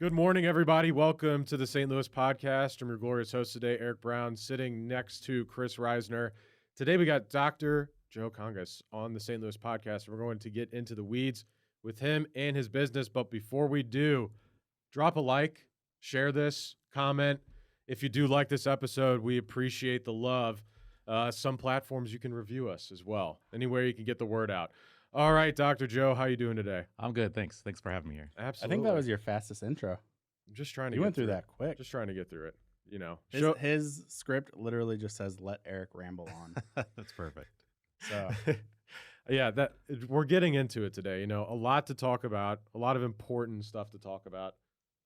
Good morning, everybody. Welcome to the St. Louis podcast. I'm your glorious host today, Eric Brown, sitting next to Chris Reisner. Today, we got Dr. Joe Cangas on the St. Louis podcast. We're going to get into the weeds with him and his business. But before we do, drop a like, share this, comment. If you do like this episode, we appreciate the love. Some platforms you can review us as well. Anywhere you can get the word out. All right, Dr. Joe, how you doing today? I'm good, thanks. Thanks for having me here. Absolutely. I think that was your fastest intro. I'm just trying to You get went through it. that quick. Just trying to get through it. You know, His script literally just says, let Eric ramble on. That's perfect. So yeah, we're getting into it today. You know, a lot to talk about, a lot of important stuff to talk about,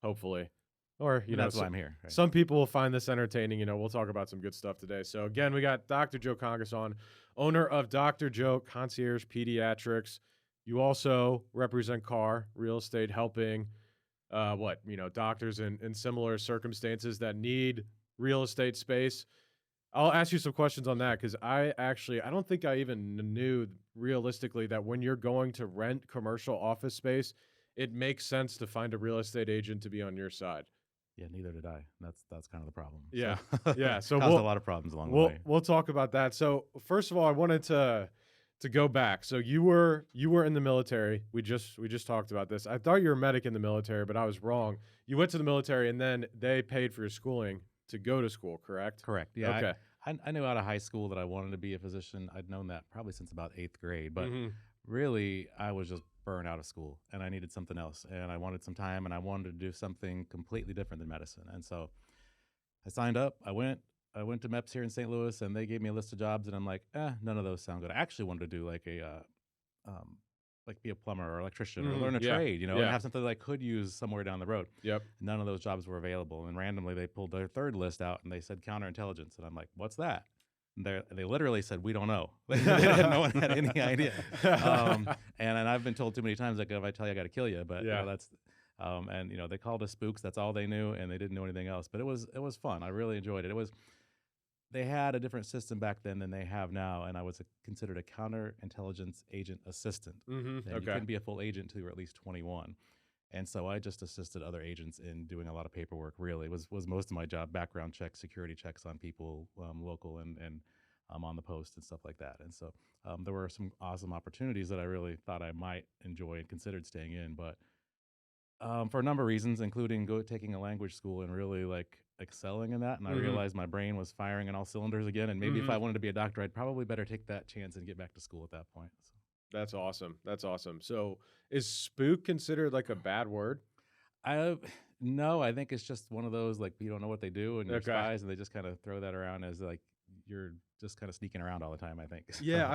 hopefully. Or, you know, that's why I'm here. Right? Some people will find this entertaining. You know, we'll talk about some good stuff today. So, again, we got Dr. Joe Cangas on, owner of Dr. Joe Concierge Pediatrics. You also represent CAR, real estate, helping doctors in similar circumstances that need real estate space. I'll ask you some questions on that because I don't think I even knew realistically that when you're going to rent commercial office space, it makes sense to find a real estate agent to be on your side. Yeah, neither did I. That's kind of the problem. Yeah, so, yeah. So caused a lot of problems along the way. We'll talk about that. So first of all, I wanted to go back. So you were in the military. We just talked about this. I thought you were a medic in the military, but I was wrong. You went to the military and then they paid for your schooling to go to school, correct? Correct. Yeah. Okay. I knew out of high school that I wanted to be a physician. I'd known that probably since about 8th grade, but really I was just burned out of school and I needed something else and I wanted some time and I wanted to do something completely different than medicine. And so I signed up. I went to MEPS here in St. Louis and they gave me a list of jobs and I'm like, none of those sound good. I actually wanted to do like be a plumber or electrician or learn a trade, and have something that I could use somewhere down the road. Yep. None of those jobs were available. And randomly they pulled their third list out and they said counterintelligence. And I'm like, what's that? And they literally said, we don't know. No one had any idea. And I've been told too many times, like, if I tell you, I got to kill you. But that's, they called us spooks. That's all they knew. And they didn't know anything else. But it was fun. I really enjoyed it. They had a different system back then than they have now. And I was considered a counterintelligence agent assistant. And you couldn't be a full agent until you were at least 21. And so I just assisted other agents in doing a lot of paperwork, really. It was most of my job, background checks, security checks on people, local and on the post and stuff like that. And so there were some awesome opportunities that I really thought I might enjoy and considered staying in. But for a number of reasons, including taking a language school and really like excelling in that. And I realized my brain was firing on all cylinders again. And maybe if I wanted to be a doctor, I'd probably better take that chance and get back to school at that point. So. That's awesome. That's awesome. So is spook considered like a bad word? No, I think it's just one of those, like, you don't know what they do and you're spies and they just kind of throw that around as like you're just kind of sneaking around all the time, I think. Yeah,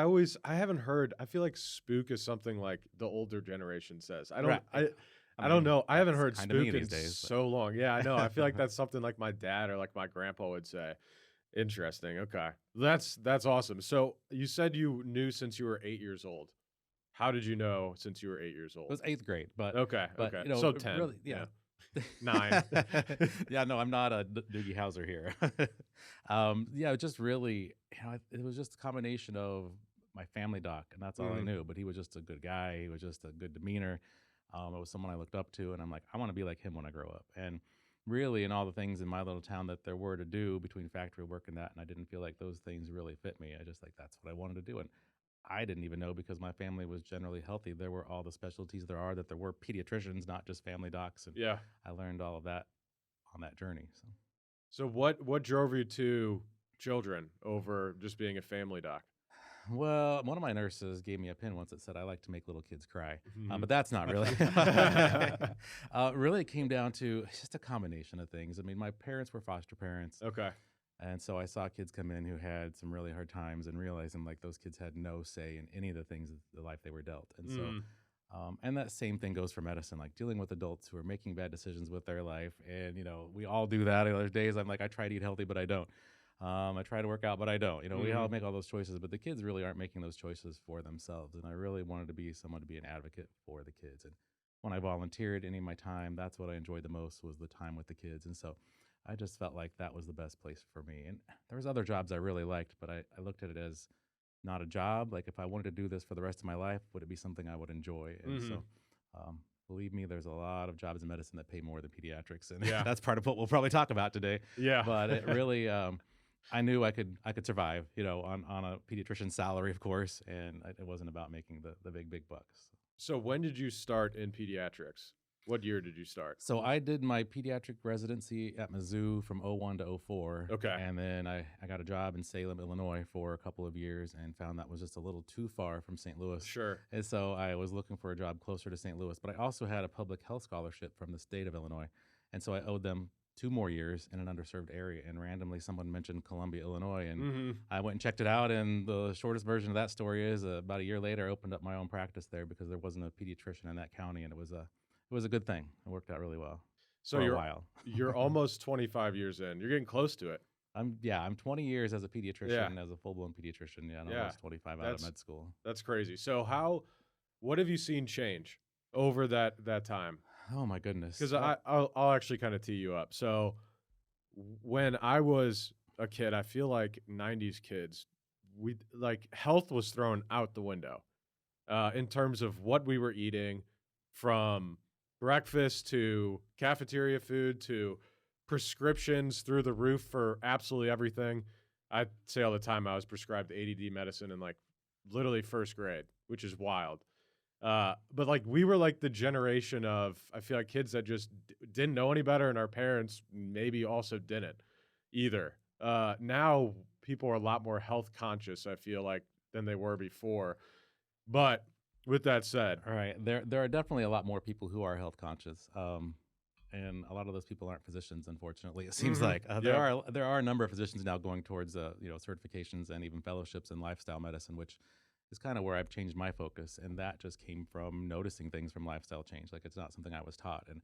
I haven't heard. I feel like spook is something like the older generation says. I don't know. I haven't heard spook in so long. Yeah, I know. I feel like that's something like my dad or like my grandpa would say. Interesting. Okay. That's awesome. So you said you knew since you were 8 years old. How did you know since you were 8 years old? It was 8th grade, but okay. So 10. Really, yeah. 9. Yeah, no, I'm not a Doogie Howser here. Just really, it was just a combination of my family doc, and that's all I knew. But he was just a good guy. He was just a good demeanor. It was someone I looked up to, and I'm like, I want to be like him when I grow up. And really, in all the things in my little town that there were to do between factory work and that, and I didn't feel like those things really fit me. I just that's what I wanted to do. And I didn't even know because my family was generally healthy. There were all the specialties there were pediatricians, not just family docs. And I learned all of that on that journey. So what drove you to children over just being a family doc? Well, one of my nurses gave me a pin once that said, I like to make little kids cry. But that's not really. Really, it came down to just a combination of things. I mean, my parents were foster parents. Okay. And so I saw kids come in who had some really hard times and realizing like those kids had no say in any of the things of the life they were dealt. And so, and that same thing goes for medicine, like dealing with adults who are making bad decisions with their life. And, we all do that. There's days I'm like, I try to eat healthy, but I don't. I try to work out, but I don't. We all make all those choices, but the kids really aren't making those choices for themselves. And I really wanted to be someone to be an advocate for the kids. And when I volunteered any of my time, that's what I enjoyed the most was the time with the kids. And so I just felt like that was the best place for me. And there was other jobs I really liked, but I looked at it as not a job. Like if I wanted to do this for the rest of my life, would it be something I would enjoy? And so believe me, there's a lot of jobs in medicine that pay more than pediatrics, and Yeah. that's part of what we'll probably talk about today. Yeah. But it really, I knew I could survive, on a pediatrician's salary, of course, and it wasn't about making the big bucks. So when did you start in pediatrics? What year did you start? So I did my pediatric residency at Mizzou from '01 to '04. Okay. And then I got a job in Salem, Illinois for a couple of years and found that was just a little too far from St. Louis. Sure. And so I was looking for a job closer to St. Louis, but I also had a public health scholarship from the state of Illinois. And so I owed them 2 more years in an underserved area. And randomly someone mentioned Columbia, Illinois. And I went and checked it out. And the shortest version of that story is about a year later, I opened up my own practice there because there wasn't a pediatrician in that county. And it was a good thing. It worked out really well. So for a while. You're almost 25 years in. You're getting close to it. I'm 20 years as a pediatrician, as a full-blown pediatrician. Yeah, and almost 25 out of med school. That's crazy. So what have you seen change over that time? Oh my goodness. Because I'll actually kind of tee you up. So when I was a kid, I feel like 90s kids, health was thrown out the window in terms of what we were eating, from breakfast to cafeteria food to prescriptions through the roof for absolutely everything. I say all the time I was prescribed ADD medicine in literally first grade, which is wild. But we were the generation of, I feel like, kids that just didn't know any better, and our parents maybe also didn't either. Now people are a lot more health conscious, I feel like, than they were before. But with that said, all right, there are definitely a lot more people who are health conscious, and a lot of those people aren't physicians. Unfortunately, it seems like there are a number of physicians now going towards certifications and even fellowships in lifestyle medicine, which is kind of where I've changed my focus, and that just came from noticing things from lifestyle change. It's not something I was taught, and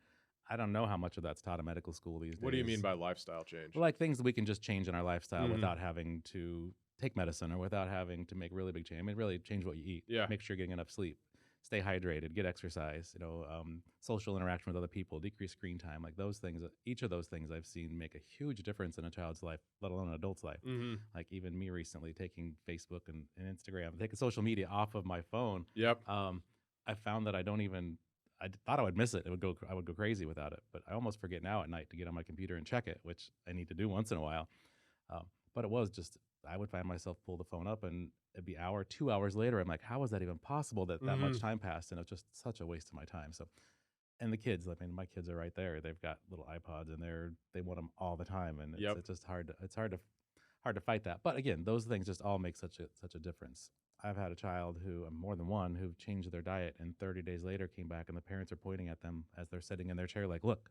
I don't know how much of that's taught in medical school these days. What do you mean by lifestyle change? Well, things that we can just change in our lifestyle without having to take medicine or without having to make really big change. I mean, really change what you eat. Yeah. Make sure you're getting enough sleep, stay hydrated, get exercise, social interaction with other people, decrease screen time, those things. Each of those things I've seen make a huge difference in a child's life, let alone an adult's life. Even me recently taking Facebook and Instagram, taking social media off of my phone. Yep. I found that I thought I would miss it. I would go crazy without it, but I almost forget now at night to get on my computer and check it, which I need to do once in a while. But it was just, I would find myself pull the phone up and it'd be 2 hours later. I'm like, how was that even possible that much time passed? And it's just such a waste of my time. So, and the kids, my kids are right there. They've got little iPods and they want them all the time. And it's just hard to fight that. But again, those things just all make such a difference. I've had a child more than one, who changed their diet and 30 days later came back and the parents are pointing at them as they're sitting in their chair like, look.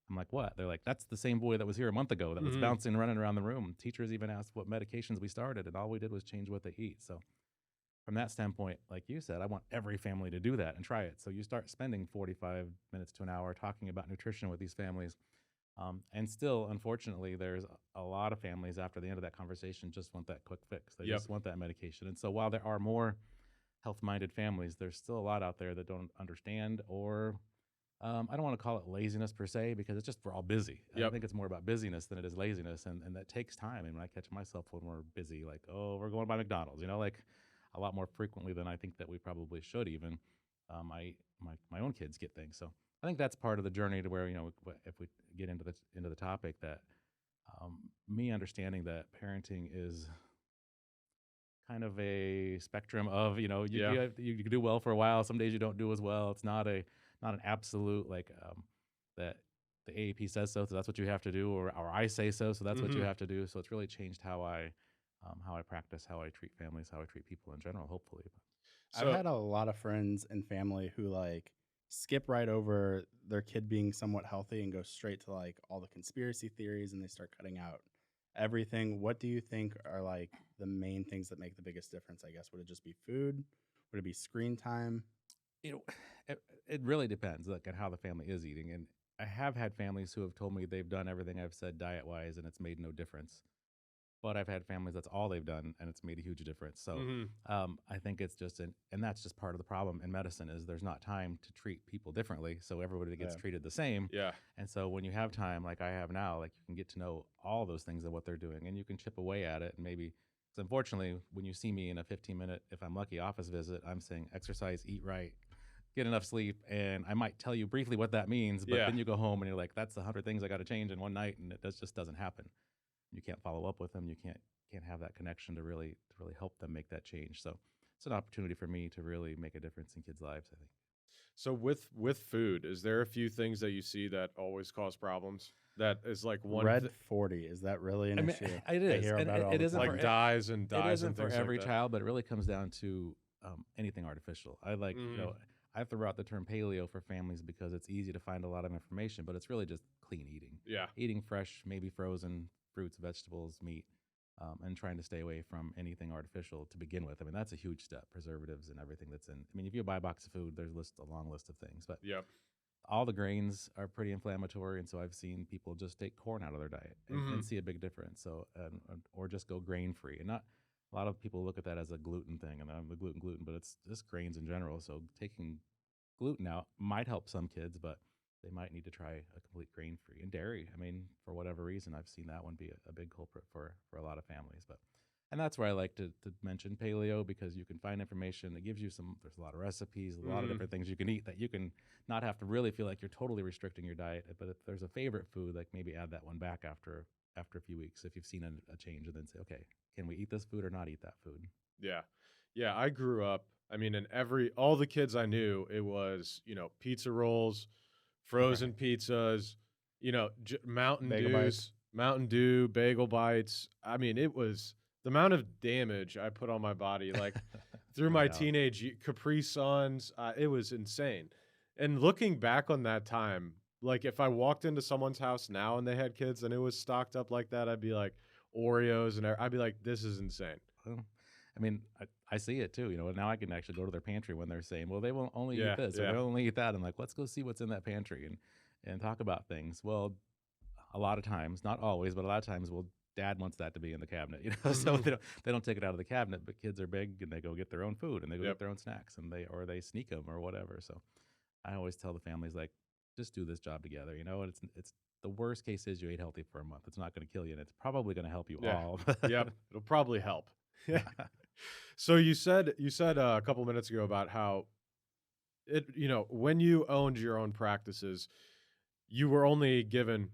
I'm like, what? They're like, that's the same boy that was here a month ago that was bouncing, running around the room. Teachers even asked what medications we started, and all we did was change what they eat. So from that standpoint, like you said, I want every family to do that and try it. So you start spending 45 minutes to an hour talking about nutrition with these families. And still, unfortunately, there's a lot of families after the end of that conversation just want that quick fix. They just want that medication. And so while there are more health-minded families, there's still a lot out there that don't understand, or I don't want to call it laziness per se, because it's just we're all busy. I think it's more about busyness than it is laziness, and that takes time. And when I catch myself when we're busy, we're going by McDonald's, a lot more frequently than I think that we probably should even. My own kids get things. So I think that's part of the journey to where, if we get into the topic, that me understanding that parenting is kind of a spectrum of, you do well for a while. Some days you don't do as well. It's not an absolute that the AAP says so that's what you have to do, or I say so that's what you have to do. So it's really changed how I practice, how I treat families, how I treat people in general, hopefully. So, I've had a lot of friends and family who skip right over their kid being somewhat healthy and go straight to all the conspiracy theories, and they start cutting out everything. What do you think are the main things that make the biggest difference? I guess, would it just be food? Would it be screen time? It really depends on how the family is eating. And I have had families who have told me they've done everything I've said diet-wise and it's made no difference. But I've had families that's all they've done and it's made a huge difference. So I think it's just and that's just part of the problem in medicine is there's not time to treat people differently. So everybody gets treated the same. Yeah. And so when you have time like I have now, you can get to know all those things of what they're doing and you can chip away at it. And maybe, because unfortunately, when you see me in a 15-minute, if I'm lucky, office visit, I'm saying exercise, eat right, get enough sleep, and I might tell you briefly what that means, but Yeah. then you go home and you're like, that's 100 things I got to change in one night, and just doesn't happen. You can't follow up with them. You can't have that connection to really help them make that change. So it's an opportunity for me to really make a difference in kids' lives, I think. So with food, is there a few things that you see that always cause problems? That is like one Red 40, is that really an I mean, issue? it I is, hear and about it all it the isn't time. for like dyes and it dyes isn't and for things every like that. child, but it really comes down to anything artificial. I like, Mhm. I throw out the term paleo for families because it's easy to find a lot of information, but it's really just clean eating. Yeah. Eating fresh, maybe frozen fruits, vegetables, meat, and trying to stay away from anything artificial to begin with. I mean, that's a huge step. Preservatives and everything that's in. I mean, if you buy a box of food, there's a long list of things, but Yep. all the grains are pretty inflammatory, and so I've seen people just take corn out of their diet and see a big difference. So, or just go grain free, and not a lot of people look at that as a gluten thing, and I'm the gluten, but it's just grains in general. So taking gluten out might help some kids, but they might need to try a complete grain free. And dairy, I mean, for whatever reason, I've seen that one be a big culprit for a lot of families. But and that's where I like to mention paleo, because you can find information that gives you there's a lot of recipes, a lot of different things you can eat that you can not have to really feel like you're totally restricting your diet. But if there's a favorite food, like maybe add that one back after a few weeks if you've seen a change, and then say, okay, can we eat this food or not eat that food? Yeah. Yeah, I grew up, I mean, in all the kids I knew, it was, pizza rolls, frozen pizzas, Bagel bites. Mountain Dew, bagel bites. I mean, it was the amount of damage I put on my body, like through No my doubt. Capri Suns. It was insane. And looking back on that time, like if I walked into someone's house now and they had kids and it was stocked up like that, I'd be like Oreos and I'd be like, this is insane. Well, I mean, I see it too. Now I can actually go to their pantry when they're saying, "Well, they will only eat Yeah, this or yeah, they'll only eat that." I'm like, "Let's go see what's in that pantry and talk about things." Well, a lot of times, not always, but a lot of times, well, Dad wants that to be in the cabinet, so Mhm. they don't take it out of the cabinet. But kids are big and they go get their own food and they go Yep. get their own snacks, and they sneak them or whatever. So I always tell the families, like, just do this job together. And it's the worst case is you ate healthy for a month. It's not going to kill you, and it's probably going to help you Yeah. all. Yep. It'll probably help. So you said a couple minutes ago about how when you owned your own practices, you were only given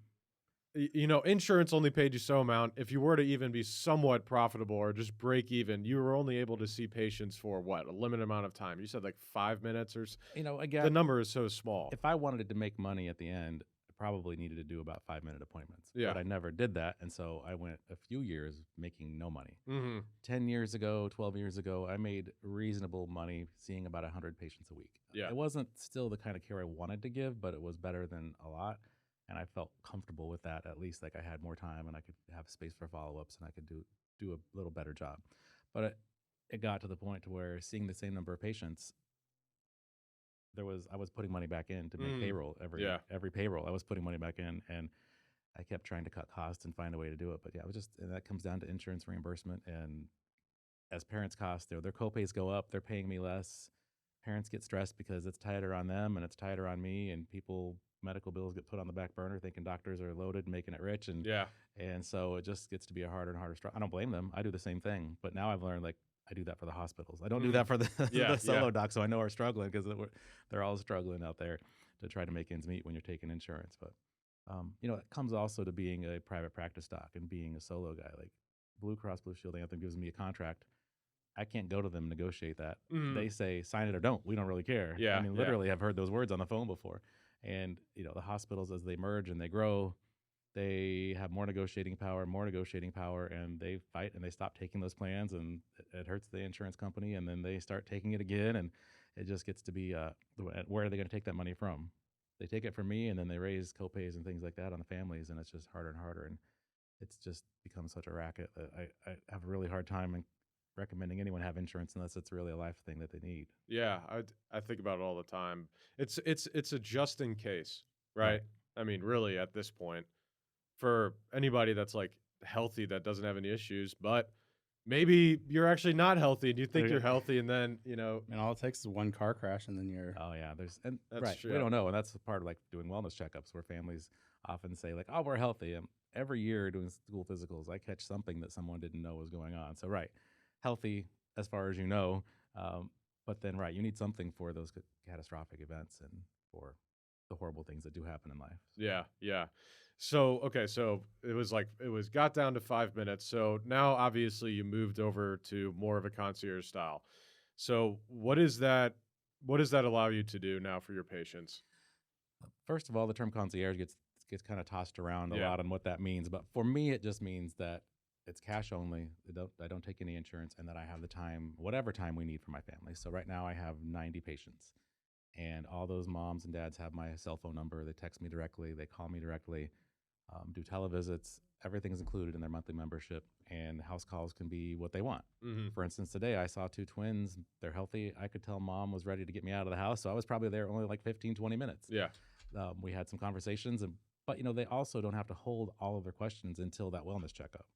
insurance only paid you so amount. If you were to even be somewhat profitable or just break even, you were only able to see patients for what, a limited amount of time. You said like 5 minutes the Again, number is so small. if I wanted to make money at the end, I probably needed to do about 5-minute appointments. Yeah. But I never did that. And so I went a few years making no money. Mm-hmm. 10 years ago, 12 years ago, I made reasonable money seeing about 100 patients a week. Yeah. It wasn't still the kind of care I wanted to give, but it was better than a lot. And I felt comfortable with that. At least like I had more time and I could have space for follow-ups and I could do a little better job. But it got to the point to where seeing the same number of patients, I was putting money back in to make payroll Yeah. every payroll. I was putting money back in, and I kept trying to cut costs and find a way to do it. But yeah, and that comes down to insurance reimbursement. And as parents' costs, their copays go up, they're paying me less. Parents get stressed because it's tighter on them and it's tighter on me, and medical bills get put on the back burner, thinking doctors are loaded, making it rich, Yeah. and so it just gets to be a harder and harder struggle. I don't blame them. I do the same thing, but now I've learned, like, I do that for the hospitals. I don't do that for the, Yeah, the solo yeah. docs, so I know are struggling because they're all struggling out there to try to make ends meet when you're taking insurance. But it comes also to being a private practice doc and being a solo guy. Like Blue Cross Blue Shield Anthem gives me a contract. I can't go to them and negotiate that. Mhm. They say sign it or don't. We don't really care. Yeah, I mean, yeah. literally, I've heard those words on the phone before. And the hospitals, as they merge and they grow, they have more negotiating power, and they fight and they stop taking those plans, and it hurts the insurance company, and then they start taking it again, and it just gets to be where are they going to take that money from? They take it from me, and then they raise copays and things like that on the families, and it's just harder and harder, and it's just become such a racket that I have a really hard time recommending anyone have insurance unless it's really a life thing that they need. Yeah, I think about it all the time. It's a just in case, right? I mean, really at this point, for anybody that's like healthy that doesn't have any issues, but maybe you're actually not healthy and you think you're healthy and then, And all it takes is one car crash, and then you're Oh yeah, That's right. true. We don't know, and that's part of like doing wellness checkups where families often say like, "Oh, we're healthy." Every year doing school physicals, I catch something that someone didn't know was going on. So right, healthy as far as you know, um, But then, right, you need something for those catastrophic events and for the horrible things that do happen in life. Yeah, yeah. So, okay, so it was got down to 5 minutes. So now obviously you moved over to more of a concierge style. So what does that allow you to do now for your patients? First of all, the term concierge gets kind of tossed around a Yeah. lot on what that means, but for me, it just means that it's cash only. I don't take any insurance, and that I have the time, whatever time we need for my family. So right now, I have 90 patients, and all those moms and dads have my cell phone number. They text me directly, they call me directly, do televisits. Everything's included in their monthly membership, and house calls can be what they want. Mhm. For instance, today I saw two twins. They're healthy. I could tell mom was ready to get me out of the house, so I was probably there only like 15, 20 minutes. Yeah. We had some conversations, but they also don't have to hold all of their questions until that wellness checkup.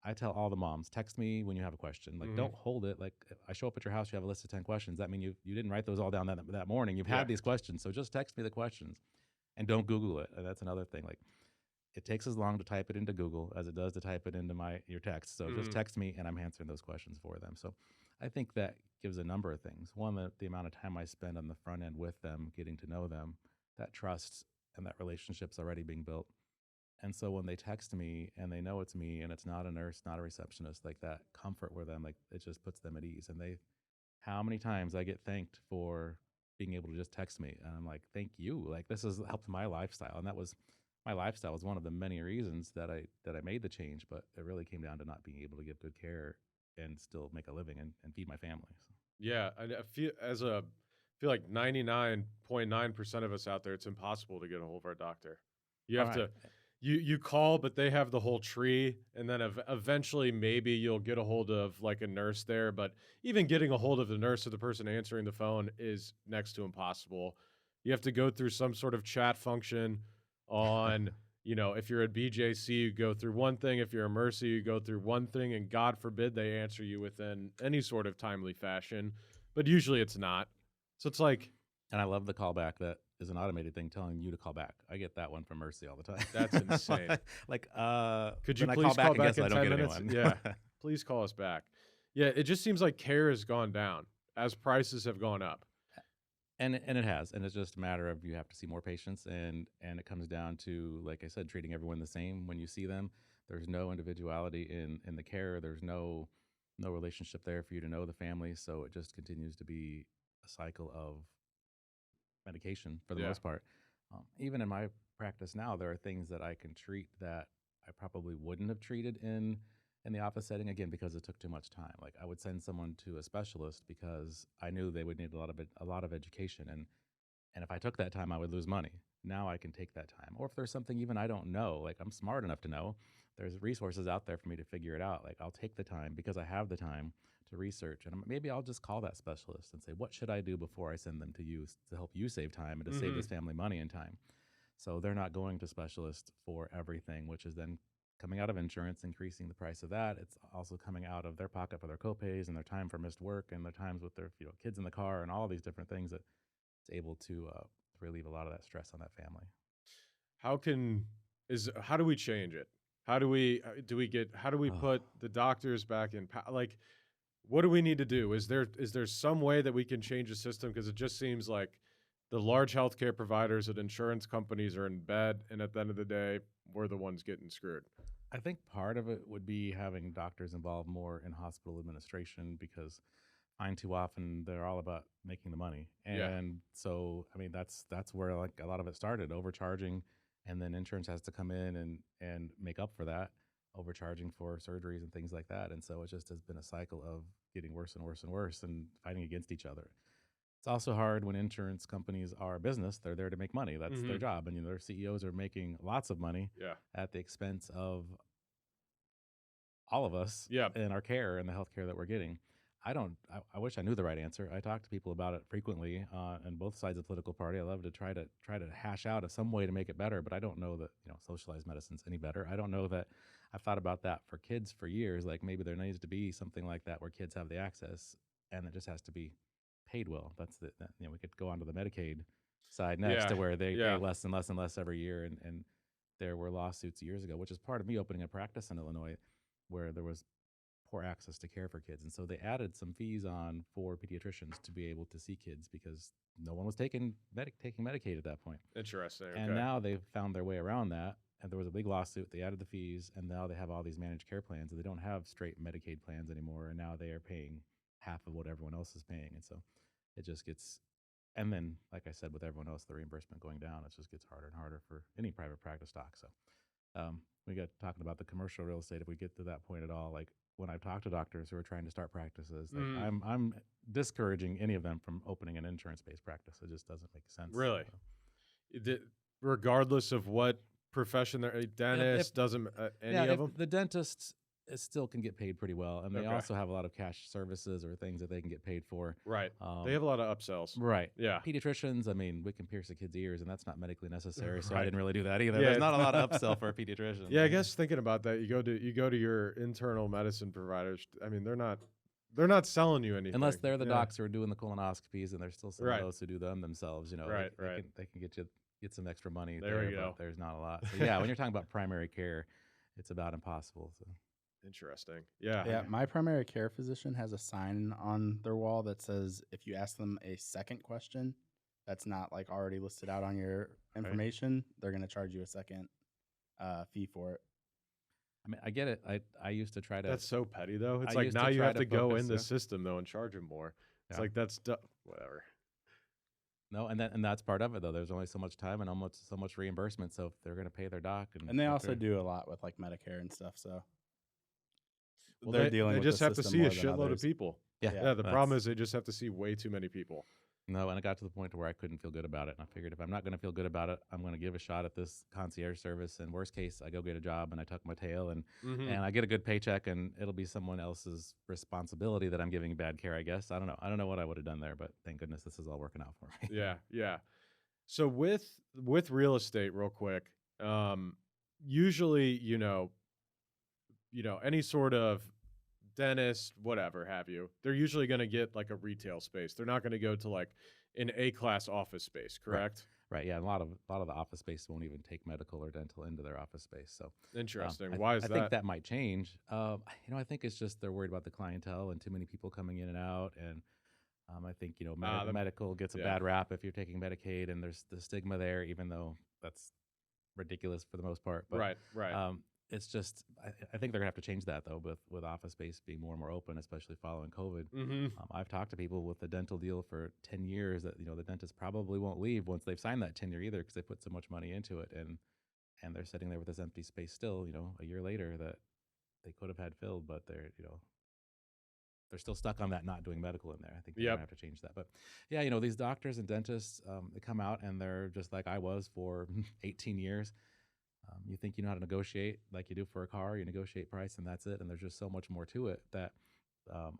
I tell all the moms, text me when you have a question. Like, Mhm. don't hold it. Like, if I show up at your house, you have a list of 10 questions. That means you didn't write those all down that morning. You've Yeah. had these questions, so just text me the questions, and don't Google it. And that's another thing. Like, it takes as long to type it into Google as it does to type it into your text. So just Mhm. text me, and I'm answering those questions for them. So I think that gives a number of things. One, the amount of time I spend on the front end with them, getting to know them, that trust and that relationship's already being built. And so when they text me and they know it's me and it's not a nurse, not a receptionist, like that comfort with them, like it just puts them at ease. And how many times I get thanked for being able to just text me, and I'm like, thank you. Like, this has helped my lifestyle. And my lifestyle was one of the many reasons that I made the change, but it really came down to not being able to give good care and still make a living and feed my family. So. Yeah, I feel like 99.9% of us out there, it's impossible to get a hold of our doctor. You All have right. to you call, but they have the whole tree, and then eventually maybe you'll get a hold of like a nurse there, but even getting a hold of the nurse or the person answering the phone is next to impossible. You have to go through some sort of chat function on, if you're at BJC, you go through one thing. If you're a Mercy, you go through one thing, and God forbid they answer you within any sort of timely fashion. But usually it's not. So it's like, And I love the callback that is an automated thing telling you to call back. I get that one from Mercy all the time. That's insane. Could you then I please call and back guess in I don't 10 get minutes? anyone. Yeah. Please call us back. Yeah, it just seems like care has gone down as prices have gone up. And it has, and it's just a matter of you have to see more patients, and it comes down to, like I said, treating everyone the same when you see them. There's no individuality in the care. There's no relationship there for you to know the family, so it just continues to be a cycle of medication for the Yeah. most part. Even in my practice now, there are things that I can treat that I probably wouldn't have treated in the office setting, again, because it took too much time. Like, I would send someone to a specialist because I knew they would need a lot of education, and if I took that time, I would lose money. Now I can take that time. Or if there's something even I don't know, like I'm smart enough to know, there's resources out there for me to figure it out. Like, I'll take the time because I have the time to research, and maybe I'll just call that specialist and say, what should I do before I send them to you to help you save time and to save Mhm. this family money and time? So they're not going to specialists for everything, which is then coming out of insurance, increasing the price of that. It's also coming out of their pocket for their copays and their time for missed work and their times with their kids in the car and all these different things that it's able to relieve a lot of that stress on that family. How do we change it? How do we Oh, put the doctors back in like, what do we need to do? Is there some way that we can change the system? Because it just seems like the large healthcare providers and insurance companies are in bed, and at the end of the day, we're the ones getting screwed. I think part of it would be having doctors involved more in hospital administration because find too often they're all about making the money. Yeah. And so, I mean, that's where like a lot of it started, overcharging, and then insurance has to come in and make up for that, overcharging for surgeries and things like that. And so it just has been a cycle of getting worse and worse and worse and fighting against each other. It's also hard when insurance companies are a business. They're there to make money. That's their Mhm. job. And their CEOs are making lots of money Yeah. at the expense of all of us Yeah. in our care and the health care that we're getting. I wish I knew the right answer. I talk to people about it frequently on both sides of the political party. I love to try to hash out some way to make it better, but I don't know that socialized medicine's any better. I don't know that. I've thought about that for kids for years. Like, maybe there needs to be something like that where kids have the access, and it just has to be paid well. We could go on to the Medicaid side next, Yeah. to where they pay Yeah. less and less and less every year, and there were lawsuits years ago, which is part of me opening a practice in Illinois, where there was poor access to care for kids. And so they added some fees on for pediatricians to be able to see kids because no one was taking Medicaid at that point. Interesting. Okay. And now they've found their way around that. And there was a big lawsuit. They added the fees, and now they have all these managed care plans, and they don't have straight Medicaid plans anymore. And now they are paying half of what everyone else is paying. And so it just gets, and then, like I said, with everyone else, the reimbursement going down, it just gets harder and harder for any private practice doc. So we got talking about the commercial real estate. If we get to that point at all, like when I've talked to doctors who are trying to start practices, like I'm discouraging any of them from opening an insurance-based practice. It just doesn't make sense. Really? Regardless of what profession they're, a dentist, doesn't any of them? The dentists still can get paid pretty well, and they also have a lot of cash services or things that they can get paid for. Right. They have a lot of upsells. Right. Yeah. Pediatricians, I mean, we can pierce a kid's ears, and that's not medically necessary, so Right. I didn't really do that either. Yeah, There's not a lot of upsell for a pediatrician. Yeah, I guess thinking about that, you go to your internal medicine providers. I mean, they're not selling you anything unless they're the docs who are doing the colonoscopies, and there's still some of those who do them themselves. You know, Right. They can get some extra money There we go. but there's not a lot. So yeah, when you're talking about primary care, it's about impossible. So. Interesting. Yeah. Yeah, my primary care physician has a sign on their wall that says if you ask them a second question that's not like already listed out on your information, they're going to charge you a second fee for it. I mean, I get it. I used to try to. That's so petty, though. It's I like used now to you try have to to go focus, in the yeah. system, though, and charge them more. It's Yeah. like that's whatever. No, and that's part of it though. There's only so much time and almost so much reimbursement. So if they're going to pay their doc, And they also do a lot with like Medicare and stuff. So Well, they're dealing they with just the have to system see a more than shitload of others. people. Yeah, Yeah, the problem is they just have to see way too many people. No, and it got to the point where I couldn't feel good about it. And I figured if I'm not going to feel good about it, I'm going to give a shot at this concierge service. And worst case, I go get a job and I tuck my tail and I get a good paycheck, and it'll be someone else's responsibility that I'm giving bad care, I guess. I don't know what I would have done there, but thank goodness this is all working out for me. Yeah, yeah. So with real estate, real quick, usually, any sort of dentist, whatever have you, they're usually going to get like a retail space. They're not going to go to like an A-class office space, correct? Right. Yeah. A lot of the office space won't even take medical or dental into their office space. So Interesting. Why is I that? think that might change. I think it's just they're worried about the clientele and too many people coming in and out. And I think, medical gets a bad rap if you're taking Medicaid, and there's the stigma there, even though that's ridiculous for the most part. But, right. It's just, I think they're gonna have to change that though, with office space being more and more open, especially following COVID. I've talked to people with the dental deal for 10 years that, the dentist probably won't leave once they've signed that tenure either, because they put so much money into it, and they're sitting there with this empty space still, a year later that they could have had filled, but they're still stuck on that not doing medical in there. I think they're gonna have to change that. But yeah, these doctors and dentists, they come out and they're just like I was for 18 years. You think you know how to negotiate like you do for a car, you negotiate price and that's it. And there's just so much more to it that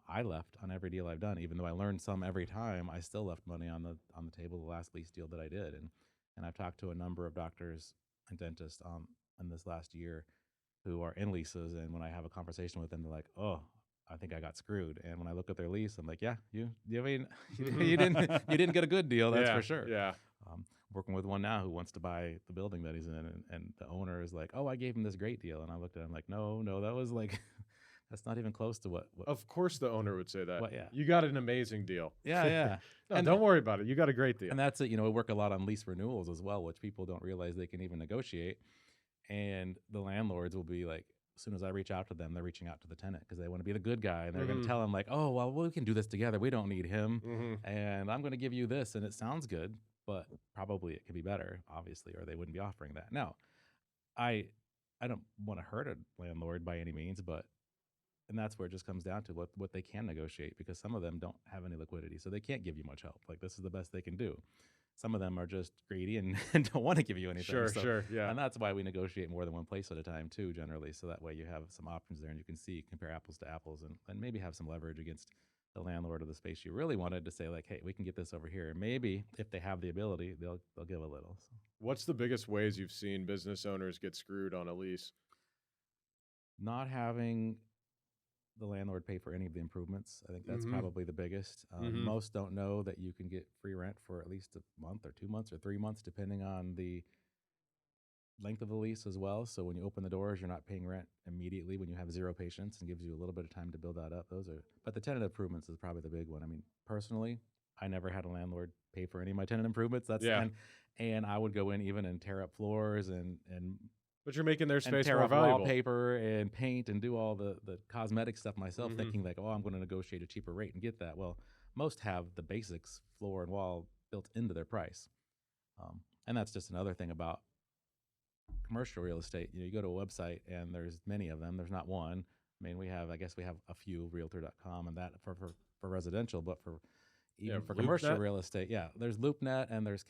I left on every deal I've done. Even though I learned some every time, I still left money on the table the last lease deal that I did. And I've talked to a number of doctors and dentists in this last year who are in leases. And when I have a conversation with them, they're like, oh, I think I got screwed. And when I look at their lease, I'm like, yeah, you didn't get a good deal. That's for sure. Yeah. Working with one now who wants to buy the building that he's in, and the owner is like, oh, I gave him this great deal. And I looked at him like, no, that was like, that's not even close to what. Of course the owner would say that. What, yeah. You got an amazing deal. Yeah. No, And don't worry about it. You got a great deal. And that's it. We work a lot on lease renewals as well, which people don't realize they can even negotiate. And the landlords will be like, as soon as I reach out to them, they're reaching out to the tenant because they want to be the good guy. And they're going to tell him like, oh, well, we can do this together. We don't need him. And I'm going to give you this. And it sounds good, but probably it could be better, obviously, or they wouldn't be offering that. Now, I don't want to hurt a landlord by any means, and that's where it just comes down to what they can negotiate, because some of them don't have any liquidity, so they can't give you much help. Like, this is the best they can do. Some of them are just greedy and don't want to give you anything. Sure, yeah. And that's why we negotiate more than one place at a time too, generally, so that way you have some options there and you can compare apples to apples, and maybe have some leverage against the landlord of the space you really wanted to say like, hey, we can get this over here. Maybe if they have the ability, they'll give a little. So. What's the biggest ways you've seen business owners get screwed on a lease? Not having the landlord pay for any of the improvements. I think that's probably the biggest. Most don't know that you can get free rent for at least a month or 2 months or 3 months, depending on the length of the lease as well. So when you open the doors, you're not paying rent immediately when you have 0 patients, and gives you a little bit of time to build that up. But the tenant improvements is probably the big one. I mean, personally, I never had a landlord pay for any of my tenant improvements. And I would go in even and tear up floors and But you're making their space tear more up valuable. wallpaper and paint and do all the cosmetic stuff myself, thinking like, oh, I'm going to negotiate a cheaper rate and get that. Well, most have the basics, floor and wall, built into their price. And that's just another thing about commercial real estate. You go to a website and there's many of them. There's not one. I mean, we have a few, realtor.com, and that for residential, but for for commercial real estate, there's LoopNet and there's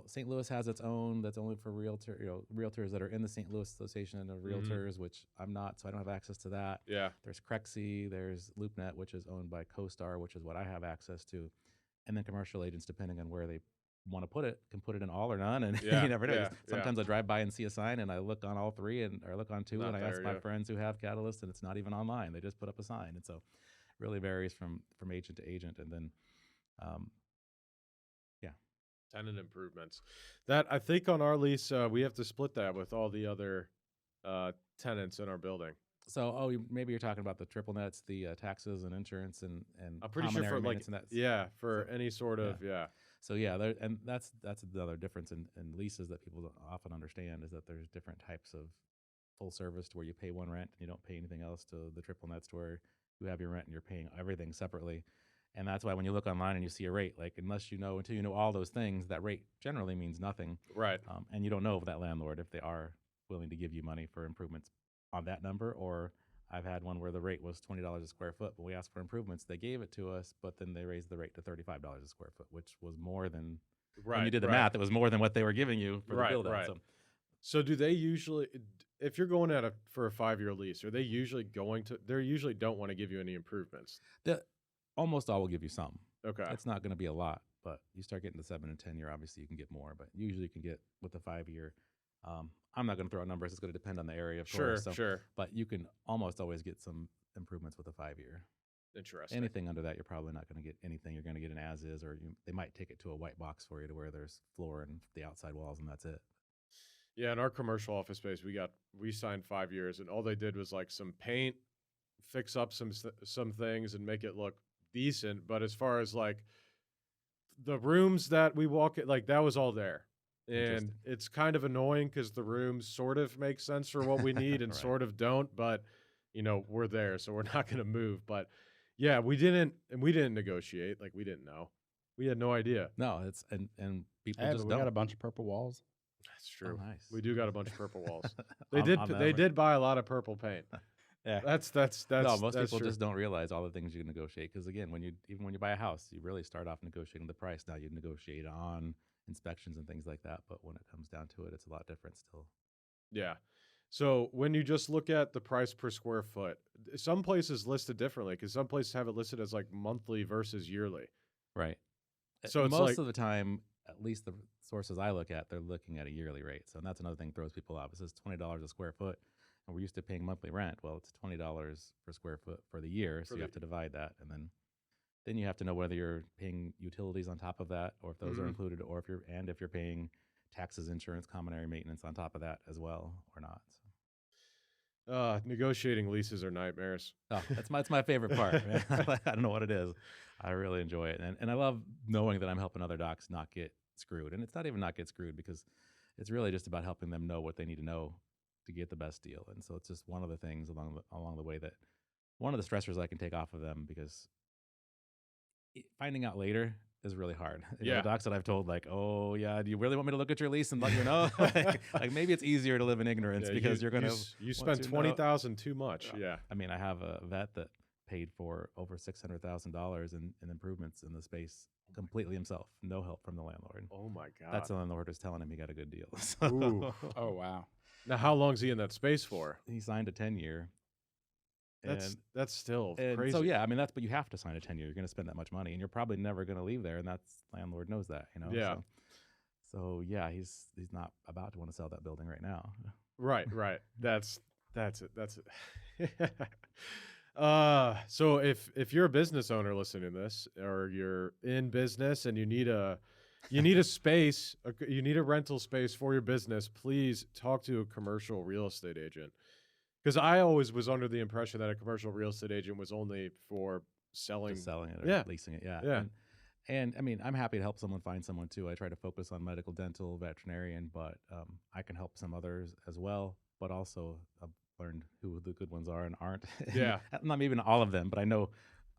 St. Louis has its own that's only for realtors that are in the St. Louis Association of Realtors, which I'm not, so I don't have access to that. Yeah. There's Crexy, there's LoopNet, which is owned by CoStar, which is what I have access to, and then commercial agents, depending on where they want to put it, can put it in all or none, and you never know. Sometimes I drive by and see a sign, and I look on all three, or look on two, and I ask my friends who have Catalyst, and it's not even online. They just put up a sign, and so it really varies from agent to agent, and then. Tenant improvements. That, I think, on our lease, we have to split that with all the other tenants in our building. So, maybe you're talking about the triple nets, the taxes and insurance and I'm pretty sure for for any sort of So and that's another difference in leases that people don't often understand, is that there's different types of full service to where you pay one rent and you don't pay anything else, to the triple nets to where you have your rent and you're paying everything separately. And that's why when you look until you know all those things, that rate generally means nothing. Right. And you don't know of that landlord if they are willing to give you money for improvements on that number. Or I've had one where the rate was $20 a square foot, but we asked for improvements. They gave it to us, but then they raised the rate to $35 a square foot, which was more than, when you did the math, it was more than what they were giving you for the build out. So do they usually, if you're going for a 5-year lease, are they usually they usually don't want to give you any improvements? Almost all will give you some. Okay. It's not going to be a lot, but you start getting the 7 and 10 year, obviously you can get more, but usually you can get with a 5-year. I'm not going to throw out numbers. It's going to depend on the area, of course. Sure. But you can almost always get some improvements with a 5-year. Interesting. Anything under that, you're probably not going to get anything. You're going to get an as is, or they might take it to a white box for you to where there's floor and the outside walls, and that's it. Yeah, in our commercial office space, we signed 5 years, and all they did was like some paint, fix up some things, and make it look decent. But as far as like the rooms that we walk in, like that was all there. And it's kind of annoying because the rooms sort of make sense for what we need and sort of don't, but we're there, so we're not going to move. But yeah, we didn't negotiate. Like, we didn't know. We had no idea. No, it's and people just we don't. got a bunch of purple walls. That's true. Oh, nice. We do got a bunch of purple walls. They did buy a lot of purple paint. Yeah, that's no. Most people true. just don't realize all the things you negotiate, because again, even when you buy a house, you really start off negotiating the price. Now you negotiate on inspections and things like that, but when it comes down to it, it's a lot different still. Yeah. So when you just look at the price per square foot, some places list it differently, because some places have it listed as like monthly versus yearly. Right. So it's most of the time, at least the sources I look at, they're looking at a yearly rate. So that's another thing that throws people off. It says $20 a square foot, and we're used to paying monthly rent. Well, it's $20 per square foot for the year, so you have to divide that, and then you have to know whether you're paying utilities on top of that, or if those are included, or if you're paying taxes, insurance, common area maintenance on top of that as well, or not. So. Negotiating leases are nightmares. Oh, that's my favorite part. I don't know what it is. I really enjoy it, and I love knowing that I'm helping other docs not get screwed. And it's not even not get screwed, because it's really just about helping them know what they need to know to get the best deal. And so it's just one of the things along the way, that one of the stressors I can take off of them, because finding out later is really hard. The docs that I've told, like, oh yeah, do you really want me to look at your lease and let you know? like maybe it's easier to live in ignorance, because you're going to you spent $20,000 too much. Yeah. I mean, I have a vet that paid for over $600,000 in improvements in the space completely himself, no help from the landlord. Oh my God. That's the landlord was telling him he got a good deal. Ooh. Oh wow. Now, how long's he in that space for? He signed a 10-year. That's still crazy. So yeah, I mean, but you have to sign a 10-year. You're going to spend that much money, and you're probably never going to leave there, and landlord knows that, Yeah. So yeah, he's not about to want to sell that building right now. Right. That's it. So if you're a business owner listening to this, or you're in business and you need a you need a space, you need a rental space for your business, please talk to a commercial real estate agent. Because I always was under the impression that a commercial real estate agent was only for selling. Just selling it or Yeah. leasing it. Yeah. Yeah. And I mean, I'm happy to help someone find someone too. I try to focus on medical, dental, veterinarian, but I can help some others as well. But also, I've learned who the good ones are and aren't. Yeah. Not even all of them, but I know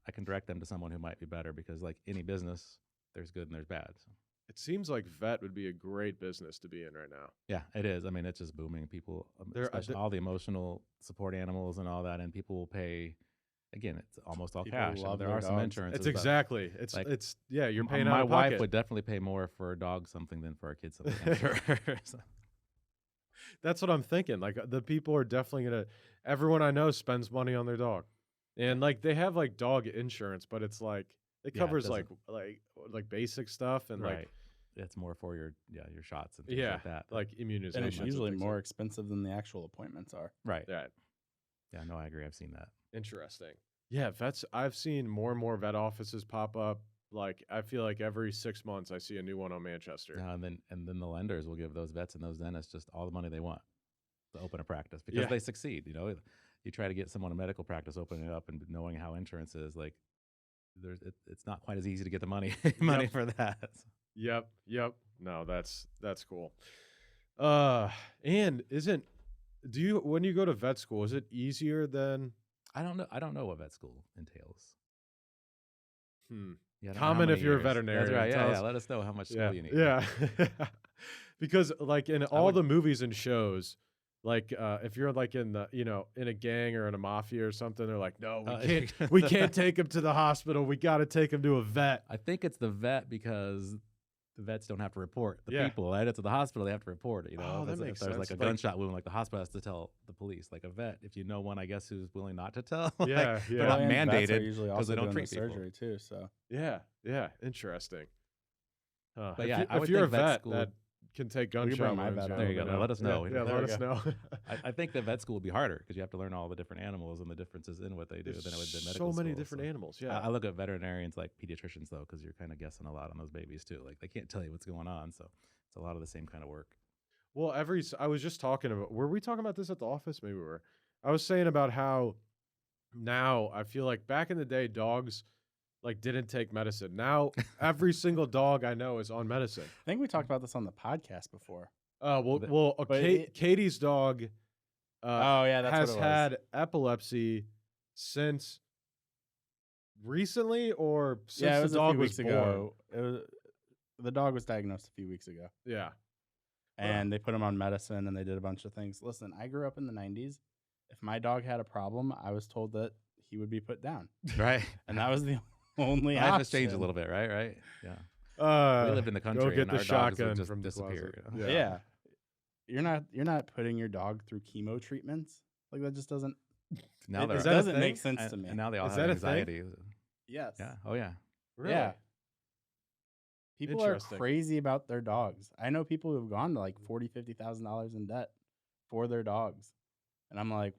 I can direct them to someone who might be better because, like any business, there's good and there's bad. So. It seems like vet would be a great business to be in right now. Yeah, it is. I mean, it's just booming. People, There- especially all the emotional support animals and all that, and people will pay. Again, it's almost all People cash. love There their are some dogs. insurances. It's but, exactly. like, It's yeah. You're paying my out of wife pocket. would definitely pay more for a dog something than for a kid something. I'm sure. So, That's what I'm thinking. Like the people are definitely gonna. Everyone I know spends money on their dog, and like they have like dog insurance, but it's like it Yeah, it covers like doesn't- basic stuff and right. It's more for your shots and things yeah, like that. like immunizations. And it's and usually things more like expensive than the actual appointments are. right. that. Yeah, no, I agree. I've seen that. Interesting. Yeah, vets. I've seen more and more vet offices pop up. Like I feel like every 6 months I see a new one on Manchester. And then the lenders will give those vets and those dentists just all the money they want to open a practice because Yeah. they succeed. You try to get someone a medical practice opening up and knowing how insurance is like. It's not quite as easy to get the money Yep. for that. Yep. No, that's cool. And when you go to vet school, is it easier than I don't know what vet school entails. Yeah, I don't know how Comment if many you're a years. veterinarian? That's right. Tell Yeah, us. let us know how much Yeah, school you need. yeah. Because like in all would- the movies and shows, like if you're like in the in a gang or in a mafia or something, they're like, no, we can't take him to the hospital. We got to take him to a vet. I think it's the vet because the vets don't have to report the Yeah. people. Right? It's at the hospital they have to report it. You know, Oh, that if makes there's like sense. a Like- gunshot wound, like the hospital has to tell the police. Like a vet, if you know one, I guess who's willing not to tell. like, Yeah, they're yeah. not And vets are mandated usually 'cause also they don't doing the treat people. surgery too. So Yeah. Interesting. But If yeah, you- I if would you're a think vet vet school that can take bring gunshot my wounds, vet you on. There you let go. me know. Let us know. Yeah, There let we us go. know. I think the vet school would be harder because you have to learn all the different animals and the differences in what they do than it would the There's medical so many school, different so. animals. Yeah. I look at veterinarians like pediatricians though, because you're kind of guessing a lot on those babies too. Like they can't tell you what's going on, so it's a lot of the same kind of work. Well, I was just talking about, were we talking about this at the office? Maybe we were. I was saying about how now I feel like back in the day, dogs like didn't take medicine. Now every single dog I know is on medicine. I think we talked about this on the podcast before. But it- Katie's dog Oh yeah, that's has what it was. had epilepsy since recently or since Yeah, it was the a dog few was weeks born. ago. The dog was diagnosed a few weeks ago, Yeah. and they put him on medicine, and they did a bunch of things. Listen, I grew up in the '90s. If my dog had a problem, I was told that he would be put down, Right. and that was the only Life option. has changed a little bit, right? Yeah. We lived in the Go country get and the our dogs shotgun would just from the disappear. closet. You know? Yeah. You're not putting your dog through chemo treatments. Like that just doesn't Now it they're Is that a doesn't thing? make sense to me. And now they all Is have that a thing? anxiety. Yes. Yeah. Oh yeah. Really? Yeah. People are Interesting. crazy about their dogs. I know people who have gone to like $40,000-$50,000 in debt for their dogs. And I'm like,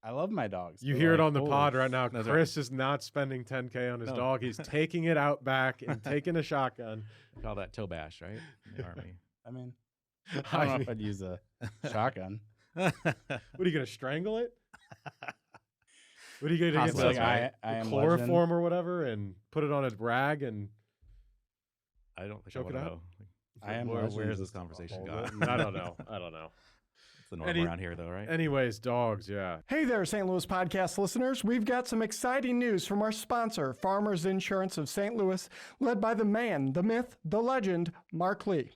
I love my dogs. You but, hear it like, on the holy pod right now. That's right. Chris is not spending $10K on his No. dog. He's taking it out back and taking a shotgun. We call that toe bash, right? In the army. I mean, I don't know if I'd use a shotgun. What are you gonna strangle it? What are you gonna get Possibly. some Like, I am chloroform or whatever and put it on a rag and I don't think Choke I it want to out? know. I am Where Legend is this just conversation hold going? it. I don't know. I don't know. It's the norm Any- around here, though, right? Anyways, dogs, yeah. Hey there, St. Louis podcast listeners. We've got some exciting news from our sponsor, Farmers Insurance of St. Louis, led by the man, the myth, the legend, Mark Lee.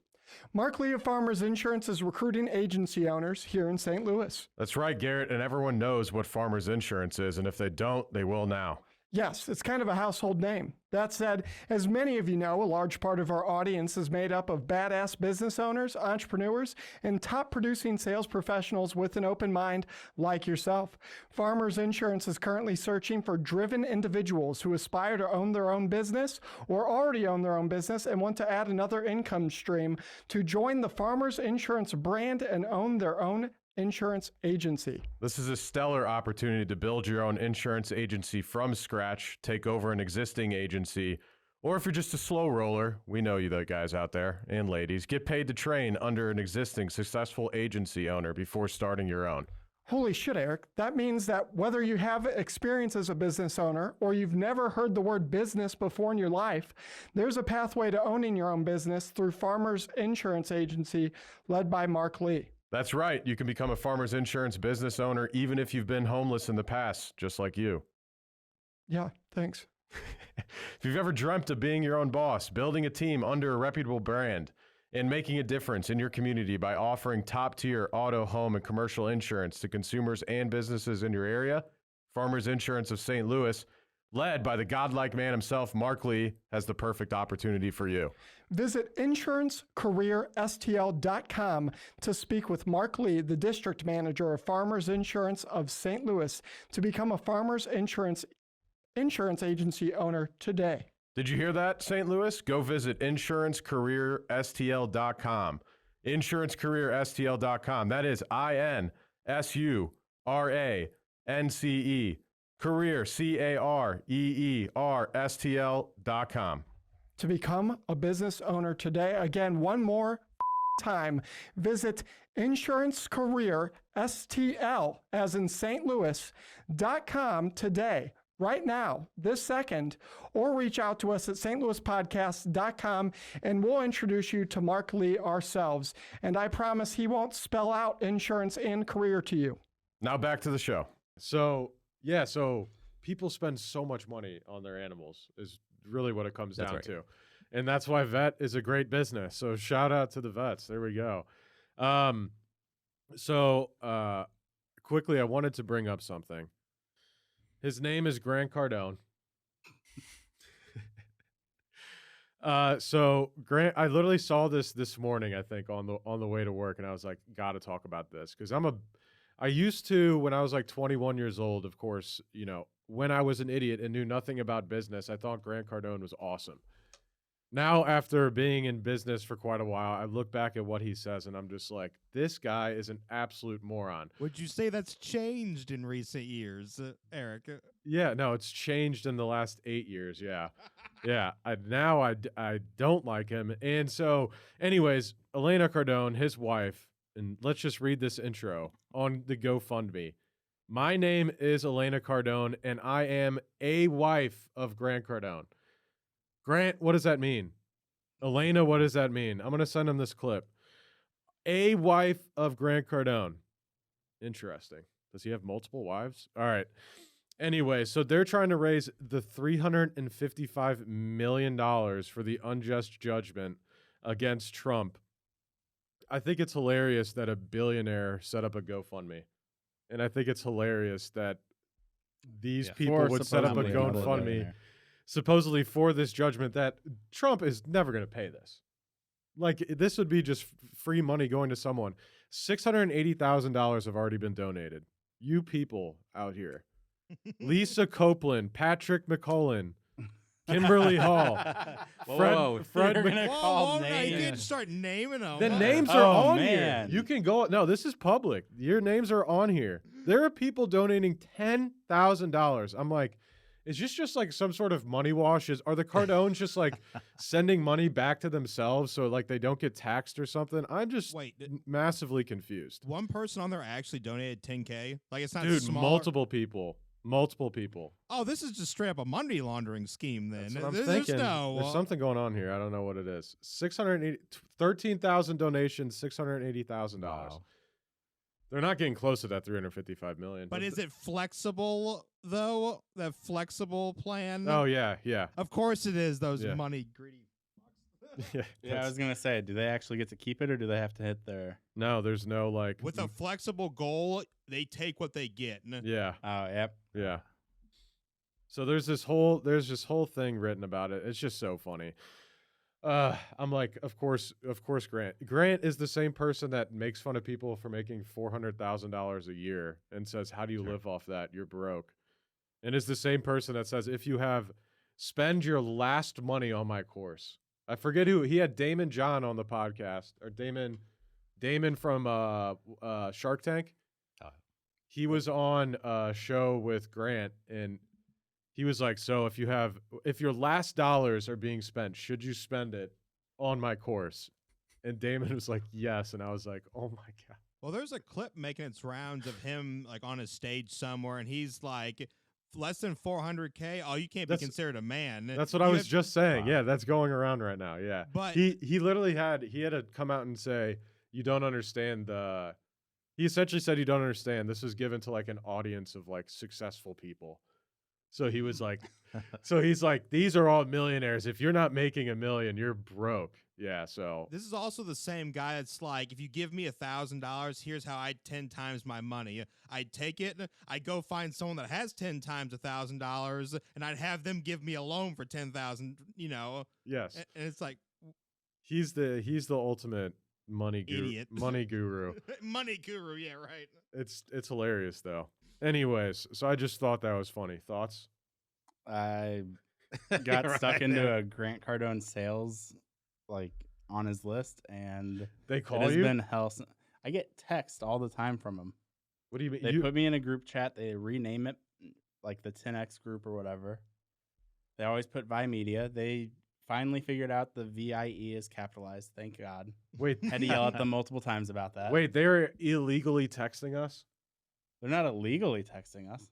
Mark Lee of Farmers Insurance is recruiting agency owners here in St. Louis. That's right, Garrett, and everyone knows what Farmers Insurance is, and if they don't, they will now. Yes, it's kind of a household name. That said, as many of you know, a large part of our audience is made up of badass business owners, entrepreneurs, and top producing sales professionals with an open mind like yourself. Farmers Insurance is currently searching for driven individuals who aspire to own their own business or already own their own business and want to add another income stream to join the Farmers Insurance brand and own their own insurance agency. This is a stellar opportunity to build your own insurance agency from scratch, take over an existing agency, Or if you're just a slow roller, we know you, the guys out there and ladies, get paid to train under an existing successful agency owner before starting your own. Holy shit, Eric. That means that whether you have experience as a business owner or you've never heard the word business before in your life, there's a pathway to owning your own business through Farmers Insurance Agency led by Mark Lee. That's right. You can become a Farmers Insurance business owner even if you've been homeless in the past, just like you. Yeah, thanks. If you've ever dreamt of being your own boss, building a team under a reputable brand, and making a difference in your community by offering top-tier auto, home, and commercial insurance to consumers and businesses in your area, Farmers Insurance of St. Louis, led by the godlike man himself, Mark Lee, has the perfect opportunity for you. Visit insurancecareerstl.com to speak with Mark Lee, the district manager of Farmers Insurance of St. Louis, to become a Farmers Insurance agency owner today. Did you hear that, St. Louis? Go visit insurancecareerstl.com. Insurancecareerstl.com. That is INSURANCE, career, CAREERSTL.com. To become a business owner today, again, one more time, visit insurancecareerstl, as in St. Louis.com today. Right now, this second, or reach out to us at stlouispodcast.com and we'll introduce you to Mark Lee ourselves. And I promise he won't spell out insurance and career to you. Now back to the show. So people spend so much money on their animals is really what it comes down to. And that's why vet is a great business. So shout out to the vets. There we go. Quickly, I wanted to bring up something. His name is Grant Cardone. Grant, I literally saw this morning, I think, on the way to work, and I was like, gotta talk about this. Because I used to, when I was like 21 years old, of course, when I was an idiot and knew nothing about business, I thought Grant Cardone was awesome. Now, after being in business for quite a while, I look back at what he says, and I'm just like, this guy is an absolute moron. Would you say that's changed in recent years, Eric? Yeah, no, it's changed in the last 8 years, yeah. Yeah, I don't like him. And so, anyways, Elena Cardone, his wife, and let's just read this intro on the GoFundMe. My name is Elena Cardone, and I am a wife of Grant Cardone. Grant, what does that mean? Elena, what does that mean? I'm going to send him this clip. A wife of Grant Cardone. Interesting. Does he have multiple wives? All right. Anyway, so they're trying to raise the $355 million for the unjust judgment against Trump. I think it's hilarious that a billionaire set up a GoFundMe. And I think it's hilarious that these people would set up a GoFundMe supposedly for this judgment that Trump is never going to pay this. Like, this would be just free money going to someone. $680,000 have already been donated. You people out here. Lisa Copeland, Patrick McCullen, Kimberly Hall, Fred you can start naming them. The names are on here. You can go. No, this is public. Your names are on here. There are people donating $10,000. I'm like, is this just like some sort of money wash? Are the Cardones just like sending money back to themselves so like they don't get taxed or something? I'm just massively confused. One person on there actually donated $10K. Like, it's not smaller. Multiple people. Oh, this is just straight up a money laundering scheme then. That's what I'm thinking. There's something going on here. I don't know what it is. 13,000 donations, $680,000. Wow. They're not getting close to that $355 million. But is it flexible though? That flexible plan? Oh yeah. Of course it is. Those money greedy. Yeah, I was gonna say, do they actually get to keep it, or do they have to hit their? No, there's no like. With a flexible goal, they take what they get. Yeah. Oh, yep. Yeah. So there's this whole thing written about it. It's just so funny. I'm like, of course, Grant. Grant is the same person that makes fun of people for making $400,000 a year and says, "How do you live off that? You're broke." And is the same person that says, "If you spend your last money on my course." I forget who he had. Damon John on the podcast, or Damon from Shark Tank. He was on a show with Grant, and he was like, so if your last dollars are being spent, should you spend it on my course? And Damon was like, yes. And I was like, oh my God. Well, there's a clip making its rounds of him like on a stage somewhere, and he's like, less than 400K. Oh, you can't be considered a man. That's what I was just saying. Wow. Yeah, that's going around right now. Yeah, But he literally had to come out and say, you don't understand he essentially said, you don't understand. This was given to like an audience of like successful people. So he was like, he's like, these are all millionaires. If you're not making $1 million, you're broke. Yeah. So this is also the same guy that's like, if you give me $1,000, here's how I 10 times my money. I'd take it. I'd go find someone that has 10 times $1,000, and I'd have them give me a loan for 10,000. You know. Yes. And it's like he's the ultimate money guru. Idiot. Money guru. Money guru. Yeah. Right. It's hilarious though. Anyways, so I just thought that was funny. Thoughts? I got stuck into a Grant Cardone sales like on his list, and They it call has you? been hell. I get text all the time from him. What do you mean? They put me in a group chat. They rename it like the 10X group or whatever. They always put Vi Media. They finally figured out the VIE is capitalized. Thank God. wait, Had to yell at them multiple times about that. wait, they're illegally texting us? They're not illegally texting us.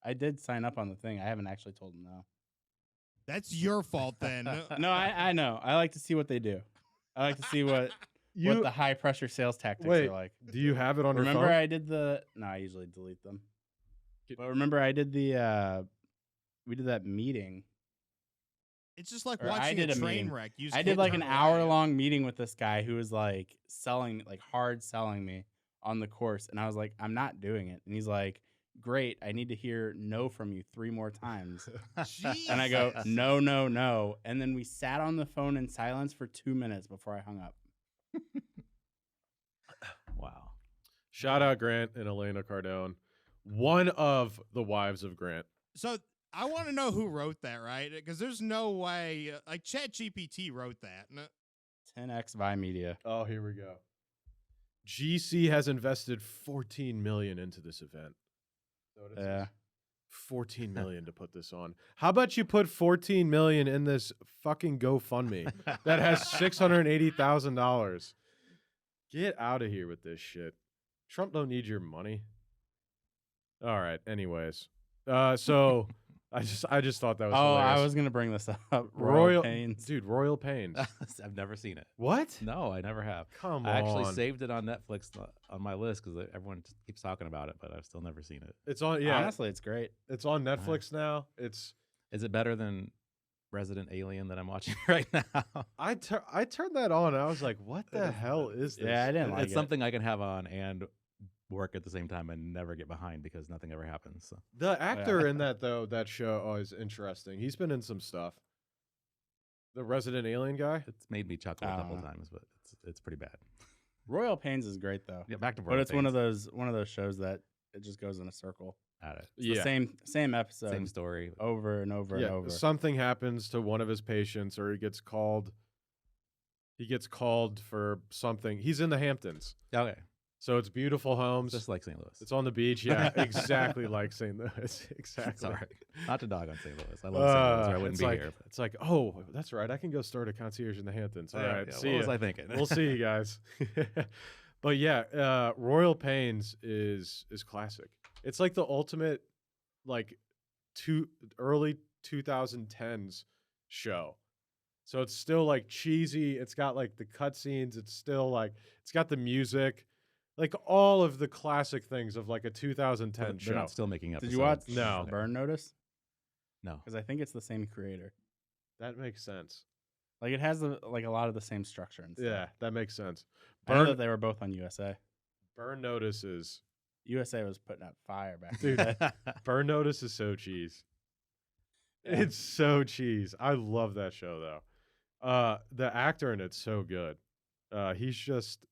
I did sign up on the thing. I haven't actually told them no. That's your fault then. No, I know. I like to see what they do. I like to see what the high pressure sales tactics are like. Do you have it on your Remember phone? I did no, I usually delete them. But remember I did we did that meeting. It's just like Or I watching did a a train meeting. wreck. You I just did can't like turn an away. hour-long meeting with this guy who was like selling, like hard selling me on the course. And I was like, I'm not doing it. And he's like, great. I need to hear no from you 3 more times. And I go, no, no, no. And then we sat on the phone in silence for 2 minutes before I hung up. Wow. Shout out Grant and Elena Cardone, one of the wives of Grant. So I want to know who wrote that, right? Because there's no way, like ChatGPT wrote that. 10X Vi Media. Oh, here we go. GC has invested $14 million into this event. So what it Yeah. says. 14 million to put this on. How about you put 14 million in this fucking GoFundMe that has $680,000? Get out of here with this shit. Trump don't need your money. All right. Anyways, so I just thought that was Oh, hilarious. I was gonna bring this up. Royal Pains. dude, Royal Pains. I've never seen it. What? No, I never have. Come I on. actually saved it on Netflix on my list because everyone keeps talking about it, but I've still never seen it. It's on. Yeah, Honestly, it's great. it's on Netflix now. It's. Is it better than Resident Alien that I'm watching right now? I turned that on. And I was like, what the hell is this? Yeah, I didn't like It's it. something I can have on and work at the same time and never get behind because nothing ever happens. So. The actor in that show is interesting. He's been in some stuff. The Resident Alien guy. It's made me chuckle a couple Uh. times, but it's pretty bad. Royal Pains is great though. Yeah, back to But it's one of Pains. those shows that it just goes in a circle. At it. It's the same episode Same story. over and over and over. Something happens to one of his patients, or he gets called. He gets called for something. He's in the Hamptons, Okay. so it's beautiful homes. Just like St. Louis. It's on the beach. Yeah, exactly like St. Louis. Exactly. Sorry. Not to dog on St. Louis. I love St. Louis or I wouldn't it's be like, here. It's like, oh, that's right. I can go start a concierge in the Hamptons. All right, see what was ya. I thinking? We'll see you guys. But yeah, Royal Pains is classic. It's like the ultimate, like, early 2010s show. So it's still like cheesy. It's got like the cutscenes. It's still like it's got the music, like all of the classic things of like a 2010 They're show. not still making Did episodes. you watch No. Burn Notice? No. Because I think it's the same creator. That makes sense. Like it has like a lot of the same structure and stuff. Yeah, that makes sense. I know Burn that they were both on USA. Burn Notice is USA was putting out fire back Dude. then. Burn Notice is so cheese. Yeah. It's so cheese. I love that show though. The actor in it's so good. He's just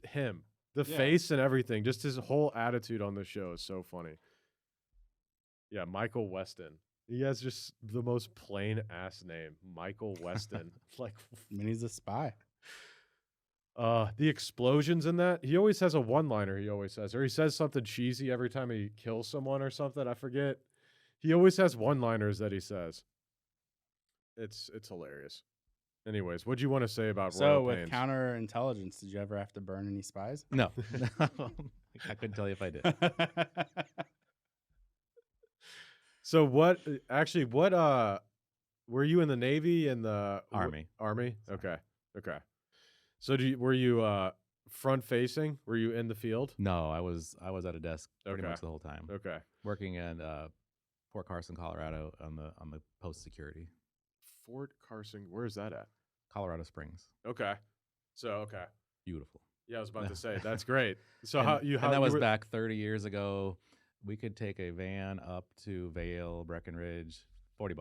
him. The Yeah. face and everything. Just his whole attitude on the show is so funny. Yeah, Michael Weston. He has just the most plain ass name, Michael Weston. Like, I mean, he's a spy. The explosions in that. He always has a one-liner. He always says, or he says something cheesy every time he kills someone or something. I forget. He always has one-liners that he says. It's hilarious. Anyways, what'd you want to say about So Royal with Pains? counterintelligence, did you ever have to burn any spies? No, I couldn't tell you if I did. So what? Actually, what? Were you in the Navy and the Army. Army. Sorry. Okay. So were you front facing? Were you in the field? No, I was at a desk pretty Okay. much the whole time, Okay. working at Fort Carson, Colorado, on the post security. Fort Carson. Where is that at? Colorado Springs, Okay. So okay. beautiful. Yeah, I was about to say that's great. So And, how and that was were, back 30 years ago. We could take a van up to Vail, Breckenridge, $40.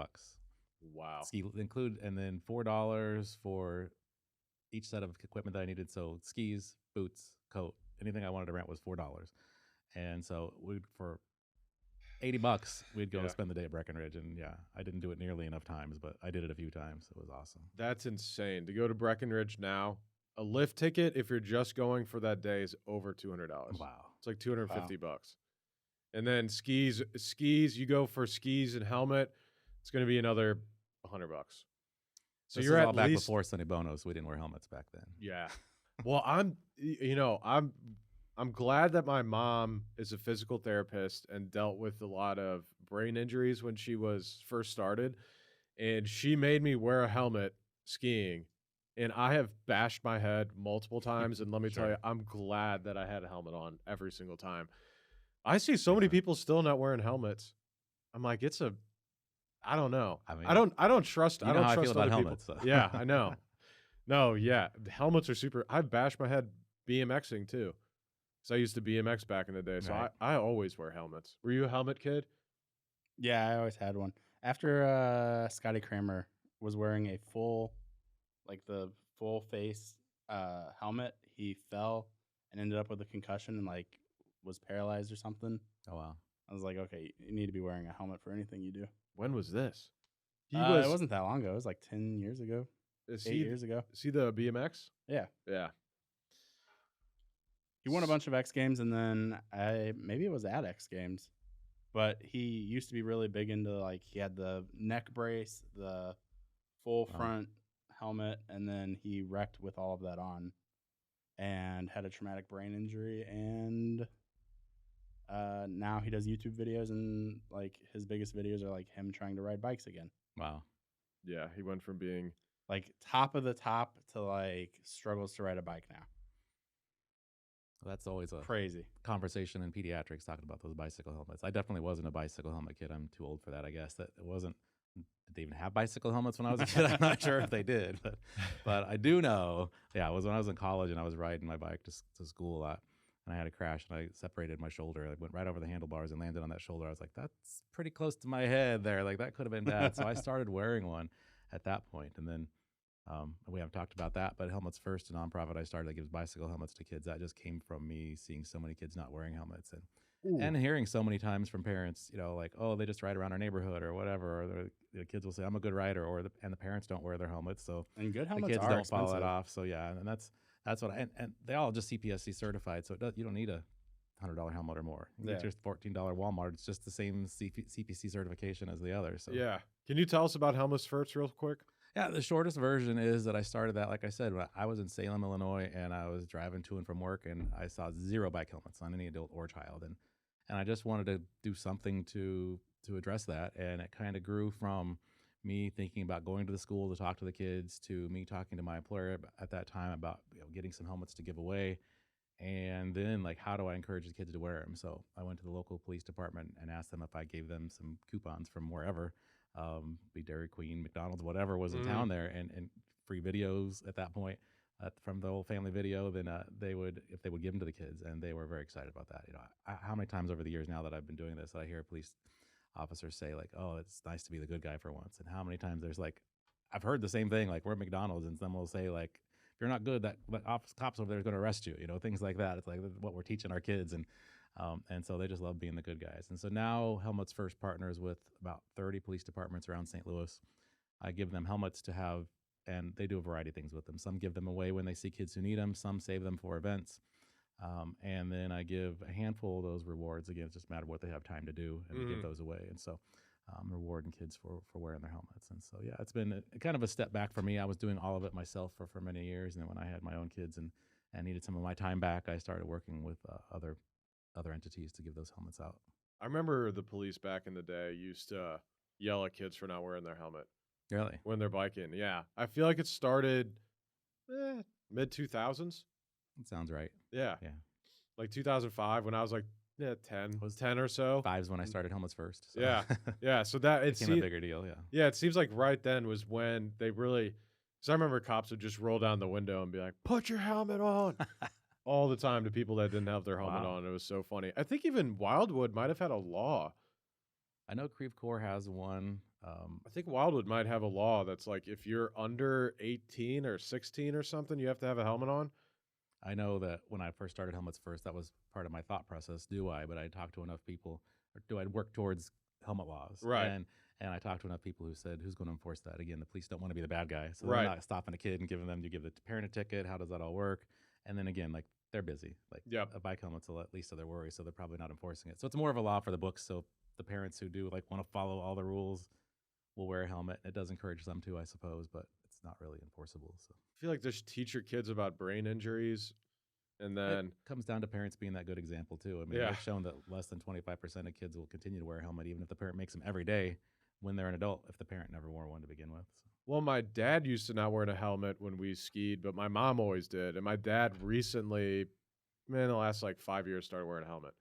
Wow. Ski include, and then $4 for each set of equipment that I needed. So skis, boots, coat, anything I wanted to rent was $4. And so for $80, we'd go Yeah. spend the day at Breckenridge. And yeah, I didn't do it nearly enough times, but I did it a few times. It was awesome. That's insane. To go to Breckenridge now, a lift ticket if you're just going for that day is over $200. Wow. It's like $250. And then skis, you go for skis and helmet, it's going to be another $100. So This you're is at all back least before Sonny Bono, so we didn't wear helmets back then. Yeah. Well, I'm glad that my mom is a physical therapist and dealt with a lot of brain injuries when she was first started, and she made me wear a helmet skiing, and I have bashed my head multiple times, and let me tell Sure. you, I'm glad that I had a helmet on every single time. I see so many people still not wearing helmets. I'm like, I don't know. I mean, I don't trust. you I know don't how I trust feel about other helmets, people. so. Yeah, I know. No, yeah, the helmets are super. I bashed my head BMXing too, because I used to BMX back in the day. So Right. I always wear helmets. Were you a helmet kid? Yeah, I always had one. After Scotty Kramer was wearing a the full face helmet, he fell and ended up with a concussion and was paralyzed or something. Oh, wow. I was like, okay, you need to be wearing a helmet for anything you do. When was this? It wasn't that long ago. It was like 10 years ago, Is 8 years ago. See the BMX? Yeah. Yeah. He won a bunch of X Games, and then maybe it was at X Games, but he used to be really big into he had the neck brace, the full front helmet, and then he wrecked with all of that on and had a traumatic brain injury, and now he does YouTube videos, and his biggest videos are him trying to ride bikes again. Wow. Yeah, he went from being Top of the top to struggles to ride a bike now. Well, that's always a Crazy. conversation in pediatrics talking about those bicycle helmets. I definitely wasn't a bicycle helmet kid. I'm too old for that, I guess. That it wasn't. Did they even have bicycle helmets when I was a kid? I'm not sure if they did, but I do know. Yeah, it was when I was in college and I was riding my bike to school a lot, and I had a crash and I separated my shoulder. I went right over the handlebars and landed on that shoulder. I was like, that's pretty close to my head there. That could have been bad. So I started wearing one at that point, and then. We haven't talked about that, but Helmets First, a nonprofit I started that gives bicycle helmets to kids. That just came from me seeing so many kids not wearing helmets and hearing so many times from parents, oh, they just ride around our neighborhood or whatever, or the kids will say, I'm a good rider, and the parents don't wear their helmets, so And good the helmets kids are don't expensive. follow that off. So yeah, and that's what and they all just CPSC certified, so you don't need a $100 helmet or more. You get your $14 Walmart. It's just the same CPC certification as the others. So. Yeah. Can you tell us about Helmets First real quick? Yeah, the shortest version is that I started that, like I said, when I was in Salem, Illinois, and I was driving to and from work, and I saw 0 bike helmets on any adult or child, and I just wanted to do something to address that, and it kind of grew from me thinking about going to the school to talk to the kids to me talking to my employer at that time about getting some helmets to give away, and then how do I encourage the kids to wear them? So I went to the local police department and asked them if I gave them some coupons from wherever. Be Dairy Queen, McDonald's, whatever was in town there, and free videos at that point from the whole family video. Then if they would give them to the kids, and they were very excited about that. How many times over the years now that I've been doing this, I hear police officers say "Oh, it's nice to be the good guy for once," and how many times there's I've heard the same thing. We're at McDonald's, and someone will say if you're not good, that cops over there is going to arrest you. Things like that. It's what we're teaching our kids, and so they just love being the good guys. And so now Helmets First partners with about 30 police departments around St. Louis. I give them helmets to have and they do a variety of things with them. Some give them away when they see kids who need them. Some save them for events. And then I give a handful of those rewards. Again, it's just a matter of what they have time to do, and give those away. And so rewarding kids for wearing their helmets. And so, yeah, it's been kind of a step back for me. I was doing all of it myself for many years. And then when I had my own kids and needed some of my time back, I started working with other entities to give those helmets out. I remember the police back in the day used to yell at kids for not wearing their helmet Really? when they're biking. Yeah. I feel like it started mid 2000s. That sounds right. Yeah. Yeah. Like 2005 when I was like 10 or so. 5's when I started helmets first. So. Yeah. Yeah. So that It became a bigger deal. Yeah. Yeah, it seems like right then was when they really. Because I remember cops would just roll down the window and be like, "Put your helmet on," all the time to people that didn't have their helmet Wow. on. It was so funny. I think even Wildwood might have had a law. I know Creve Coeur has one. I think Wildwood might have a law that's like if you're under 18 or 16 or something, you have to have a helmet on. I know that when I first started helmets first, that was part of my thought process. Do I? But I talked to enough people, or do I work towards helmet laws? Right. And I talked to enough people who said, who's going to enforce that? Again, the police don't want to be the bad guy. So Right. they're not stopping a kid and giving them to give the parent a ticket. How does that all work? And then again, like they're busy. Like Yep. a bike helmet's at least of their worry, so they're probably not enforcing it. So it's more of a law for the books. So the parents who do like want to follow all the rules will wear a helmet. It does encourage them to, I suppose, but it's not really enforceable. So I feel like just teach your kids about brain injuries, and then it comes down to parents being that good example too. I mean, Yeah. they've shown that less than 25% of kids will continue to wear a helmet, even if the parent makes them every day when they're an adult, if the parent never wore one to begin with. So. well, my dad used to not wear a helmet when we skied, but my mom always did. And my dad recently, the last like 5 years, started wearing a helmet.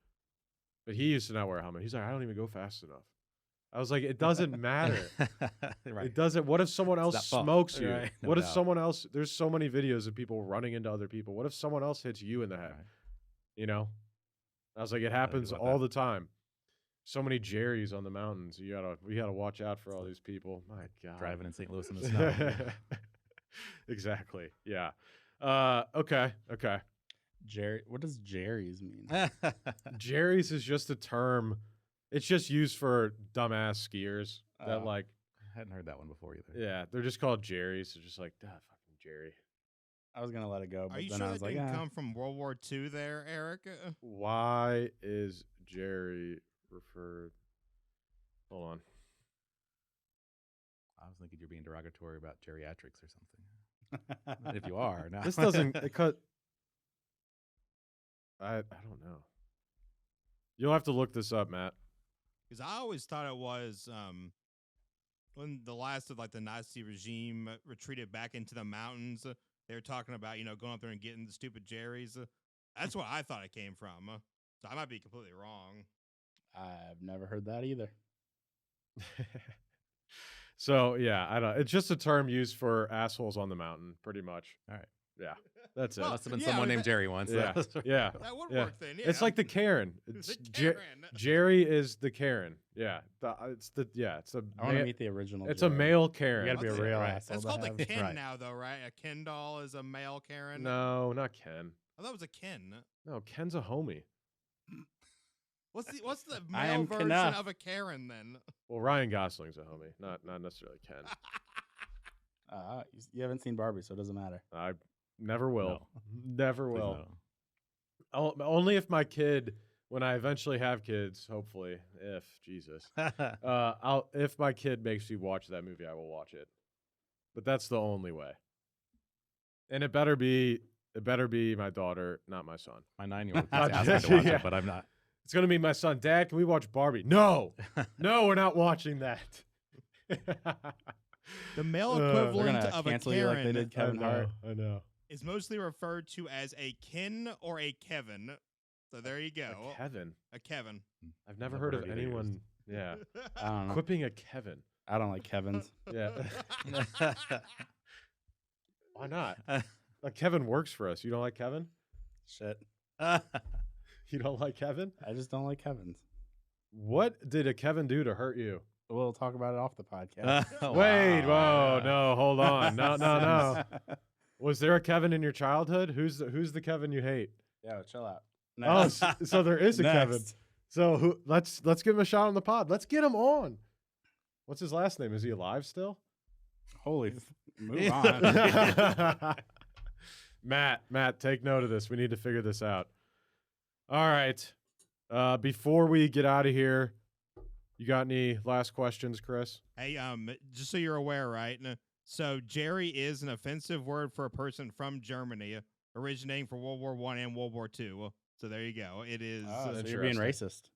But he used to not wear a helmet. He's like, I don't even go fast enough. I was like, it doesn't matter. Right. It doesn't. What if someone else that fault. smokes you? Right. No What if doubt. someone else? There's so many videos of people running into other people. What if someone else hits you in the head? Right. You know? I was like, it happens about all that. the time. So many Jerrys on the mountains. We gotta watch out for all these people. My God. Driving in St. Louis in the snow. Exactly. Yeah. Okay. Jerry, what does Jerry's mean? Jerry's is just a term. It's just used for dumbass skiers that Oh. like, I hadn't heard that one before either. yeah, they're just called Jerry's. They're just like, fucking Jerry. I was gonna let it go, but Are you then sure I that was like, didn't ah. come from World War II there, Eric? Why is Jerry referred? Hold on. I was thinking you're being derogatory about geriatrics or something. If you are, no. This doesn't. It cut. I don't know. You'll have to look this up, Matt. Because I always thought it was when the last of like the Nazi regime retreated back into the mountains. They were talking about going up there and getting the stupid Jerry's. That's what I thought it came from. So I might be completely wrong. I've never heard that either. So yeah, I don't. It's just a term used for assholes on the mountain, pretty much. All right. Yeah, that's it. Well, Must have been yeah, someone but named Jerry once. yeah, yeah. That would Yeah. work then. Yeah. It's like the Karen. It's The Karen. Jerry is the Karen. Yeah, it's a I want to meet the original. it's a Jerry. male You Karen. gotta be a That's it, real right. asshole. That's to called a have. Ken Right. now, though, right? A Ken doll is a male Karen. No, not Ken. I thought it was a Ken. No, Ken's a homie. What's the I male am version Kena. of a Karen then? Well, Ryan Gosling's a homie, not necessarily Ken. You haven't seen Barbie, so it doesn't matter. I never will. Never Please will. no. Only if my kid, when I eventually have kids, hopefully, if Jesus, if my kid makes me watch that movie, I will watch it. But that's the only way. And it better be my daughter, not my son. My 9-year-old keeps Not asking me just- to watch yeah. it, but I'm not. It's gonna be my son. Dad, can we watch Barbie? No, no, we're not watching that. The male They're They're equivalent gonna of a cancel you like they Karen did Kevin Hart. I know. is mostly referred to as a Ken or a Kevin. So there you go. Kevin. A Kevin. I've never heard of either anyone. Yeah, I don't know. quipping a Kevin. I don't like Kevin's. Yeah. Why not? Kevin works for us. You don't like Kevin? Shit. You don't like Kevin? I just don't like Kevin's. What did a Kevin do to hurt you? We'll talk about it off the podcast. Wait, whoa, no, hold on. No. Was there a Kevin in your childhood? Who's the Kevin you hate? Yeah, chill out. Oh, Next. so there is a Kevin. Next. So let's give him a shot on the pod. Let's get him on. What's his last name? Is he alive still? move on. Matt, take note of this. We need to figure this out. All right. Before we get out of here, you got any last questions, Chris? Hey, just so you're aware, right? So Jerry is an offensive word for a person from Germany, originating from World War I and World War II. So there you go. It is. Oh, so you're being Interesting. racist.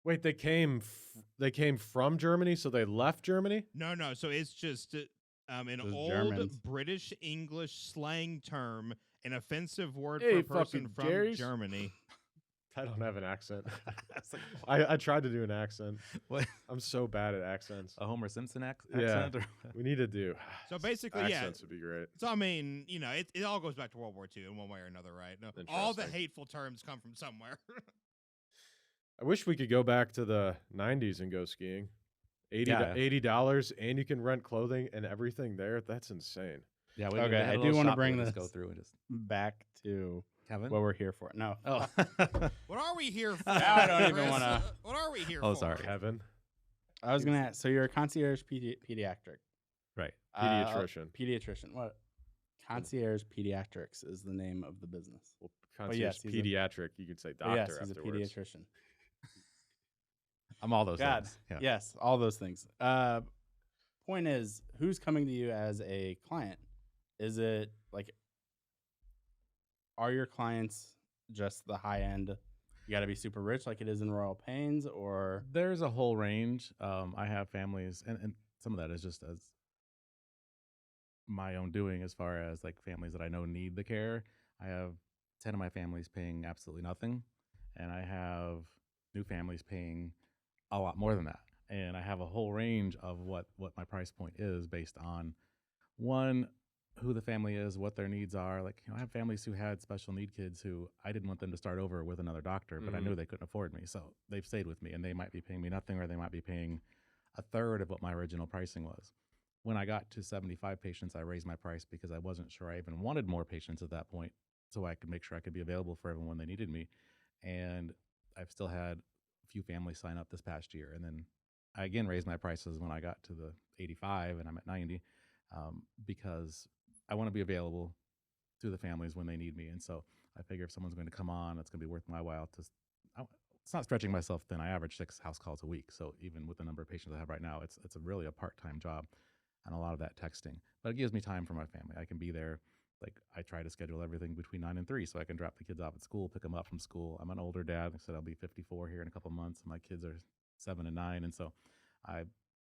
Wait, they came from Germany, so they left Germany? No. So it's just an Those old Germans. British English slang term, an offensive word Hey, for a person fucking from Jerry's. Germany. I don't have an accent. It's like, I tried to do an accent. what? I'm so bad at accents. A Homer Simpson Yeah. accent? Or We need to do So basically, accents would be great. So I mean, it all goes back to World War II in one way or another, right? No, all the Interesting. hateful terms come from somewhere. I wish we could go back to the 90s and go skiing. Yeah. $80 and you can rent clothing and everything there. That's insane. Yeah, Okay, had a I little do want to shop bring we this would just go through and just back to Kevin. what we're here for. No. Oh, What are we here for? I don't even Chris? wanna- What are we here Oh, for? sorry. Kevin, I was going to ask. So you're a concierge pediatric. right. pediatrician. Pediatrician. What? Concierge Pediatrics is the name of the business. Well, yes, concierge he's a- pediatric. You could say But doctor yes, he's afterwards. a pediatrician. I'm all those God. things. Yeah. Yes, all those things. Point is, who's coming to you as a client? Is it like, are your clients just the high end? You got to be super rich like it is in Royal Pains, or There's a whole range. I have families, and some of that is just as my own doing as far as like families that I know need the care. I have 10 of my families paying absolutely nothing, and I have new families paying a lot more than that. And I have a whole range of what my price point is based on one, who the family is, what their needs are. Like, I have families who had special need kids who I didn't want them to start over with another doctor, but I Mhm. knew they couldn't afford me. So they've stayed with me, and they might be paying me nothing, or they might be paying a third of what my original pricing was. When I got to 75 patients, I raised my price because I wasn't sure I even wanted more patients at that point, so I could make sure I could be available for everyone they needed me. And I've still had a few families sign up this past year. And then I again raised my prices when I got to the 85 and I'm at 90, because I want to be available to the families when they need me. And so I figure if someone's going to come on, it's going to be worth my while to. It's not stretching myself thin. I average 6 house calls a week. So even with the number of patients I have right now, it's really a part-time job, and a lot of that texting. But it gives me time for my family. I can be there. Like, I try to schedule everything between 9 and 3 so I can drop the kids off at school, pick them up from school. I'm an older dad. Like I said, I'll be 54 here in a couple months. And my kids are 7 and 9. And so I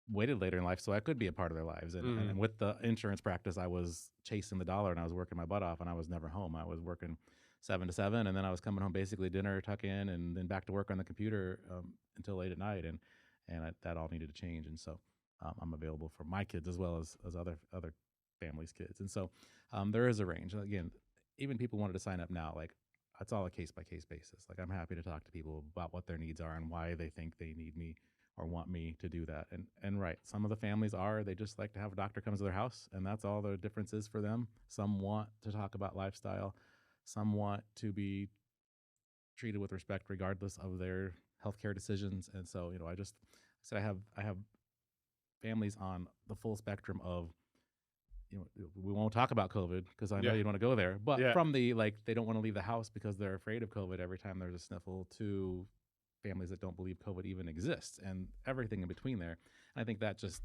waited later in life so I could be a part of their lives. And with the insurance practice, I was chasing the dollar and I was working my butt off, and I was never home. I was working 7 to 7, and then I was coming home basically dinner, tuck in, and then back to work on the computer until late at night. And that all needed to change. And so I'm available for my kids as well as other families' kids. And so there is a range. Again, even people wanted to sign up now, like, it's all a case-by-case basis. Like, I'm happy to talk to people about what their needs are and why they think they need me or want me to do that. And right, some of the families they just like to have a doctor come to their house, and that's all the difference is for them. Some want to talk about lifestyle. Some want to be treated with respect regardless of their healthcare decisions. And so, I said I have families on the full spectrum of, we won't talk about COVID because I know Yeah. you don't want to go there, but Yeah. from the, like, they don't want to leave the house because they're afraid of COVID every time there's a sniffle, to families that don't believe COVID even exists, and everything in between there. And I think that just,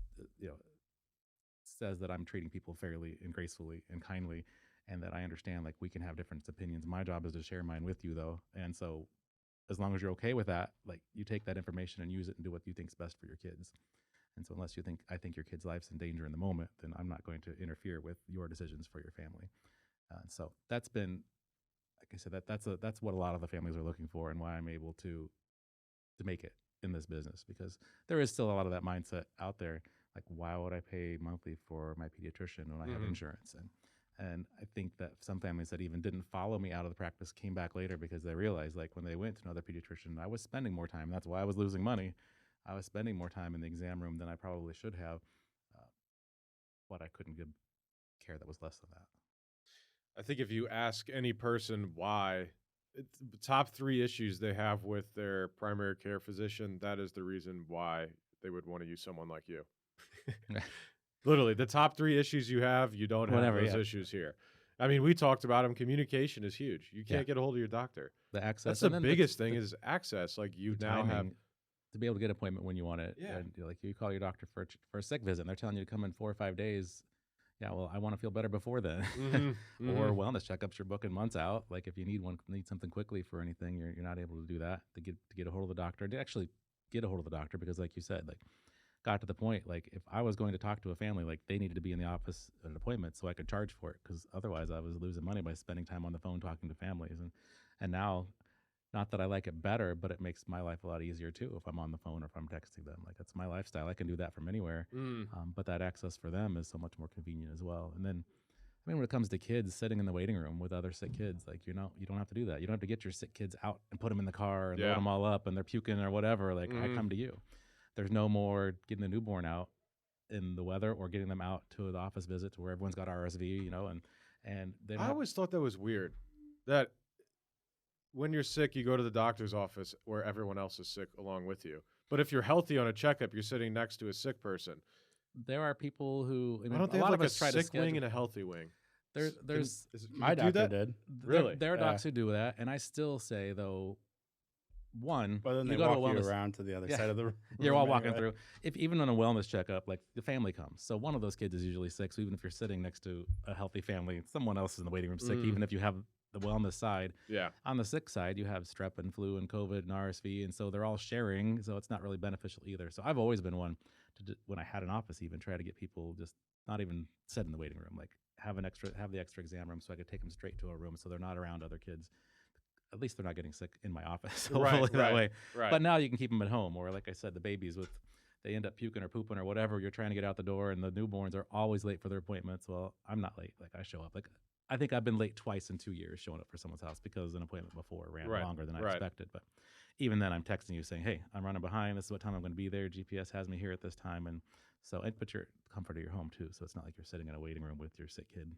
says that I'm treating people fairly and gracefully and kindly, and that I understand, like, we can have different opinions. My job is to share mine with you, though. And so as long as you're okay with that, like, you take that information and use it and do what you think's best for your kids. And so unless I think your kid's life's in danger in the moment, then I'm not going to interfere with your decisions for your family. So that's been, like I said, that's what a lot of the families are looking for, and why I'm able to make it in this business, because there is still a lot of that mindset out there. Like, why would I pay monthly for my pediatrician when I have insurance? And I think that some families that even didn't follow me out of the practice came back later because they realized, like, when they went to another pediatrician, I was spending more time. That's why I was losing money. I was spending more time in the exam room than I probably should have, but I couldn't give care that was less than that. I think if you ask any person why, the top 3 issues they have with their primary care physician, that is the reason why they would want to use someone like you. Literally, the top 3 issues you have, you don't have Whatever, those yeah. issues here. I mean, we talked about them. Communication is huge. You can't Yeah. get a hold of your doctor. The access. That's the and then biggest thing is access. Like you the now have. timing to be able to get an appointment when you want it. Yeah. And like you call your doctor for a sick visit and they're telling you to come in 4 or 5 days. Yeah, well, I want to feel better before then. Or wellness checkups you're booking months out. Like if you need something quickly for anything, you're not able to do that to get a hold of the doctor. To actually get a hold of the doctor because like you said, like got to the point like if I was going to talk to a family, like they needed to be in the office at an appointment so I could charge for it because otherwise I was losing money by spending time on the phone talking to families. And now, not that I like it better, but it makes my life a lot easier too if I'm on the phone or if I'm texting them. Like that's my lifestyle. I can do that from anywhere. But that access for them is so much more convenient as well. And then, I mean, when it comes to kids sitting in the waiting room with other sick kids, like you don't have to do that. You don't have to get your sick kids out and put them in the car and load them all up and they're puking or whatever. Like I come to you. There's no more getting the newborn out in the weather or getting them out to the office visit to where everyone's got RSV, you know, and they I always thought that was weird. That when you're sick, you go to the doctor's office where everyone else is sick along with you. But if you're healthy on a checkup, you're sitting next to a sick person. there are people who I mean, Why don't they a have lot like of a us try to sick wing schedule. and a healthy wing? There's My do doctor that? did, Really? there are Yeah. docs who do that, and I still say though, one, but then you they go to a walk you wellness. around to the other Yeah. side of the room. You're all walking anyway. through. If even on a wellness checkup, like the family comes, so one of those kids is usually sick. So even if you're sitting next to a healthy family, someone else is in the waiting room sick. Even if you have the wellness side, Yeah. on the sick side, you have strep and flu and COVID and RSV, and so they're all sharing. So it's not really beneficial either. So I've always been one to when I had an office, even try to get people just not even sit in the waiting room, like have the extra exam room, so I could take them straight to a room, so they're not around other kids. At least they're not getting sick in my office. Hopefully that way. Right. But now you can keep them at home, or like I said, the babies they end up puking or pooping or whatever. You're trying to get out the door, and the newborns are always late for their appointments. Well, I'm not late. Like I show up. Like I think I've been late twice in 2 years showing up for someone's house because an appointment before ran longer than I expected. But even then, I'm texting you saying, "Hey, I'm running behind. This is what time I'm going to be there. GPS has me here at this time." And so, but you're comfort of your home too. So it's not like you're sitting in a waiting room with your sick kid.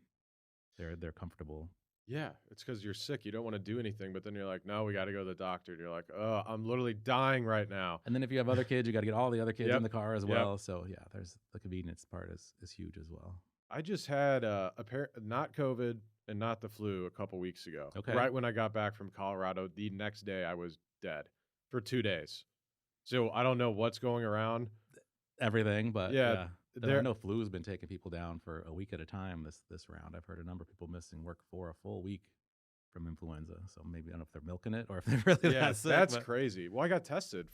They're comfortable. Yeah, it's because you're sick. You don't want to do anything, but then you're like, no, we got to go to the doctor. And you're like, oh, I'm literally dying right now. And then if you have other kids, you got to get all the other kids Yep. in the car as Yep. well. So yeah, there's the convenience part is huge as well. I just had not COVID and not the flu a couple weeks ago. Okay. Right when I got back from Colorado, the next day I was dead for 2 days. So I don't know what's going around. Everything, but Yeah, I know flu's been taking people down for a week at a time this round. I've heard a number of people missing work for a full week from influenza. So maybe I don't know if they're milking it or if they're really Yeah, that sick. that's but- crazy. Well, I got tested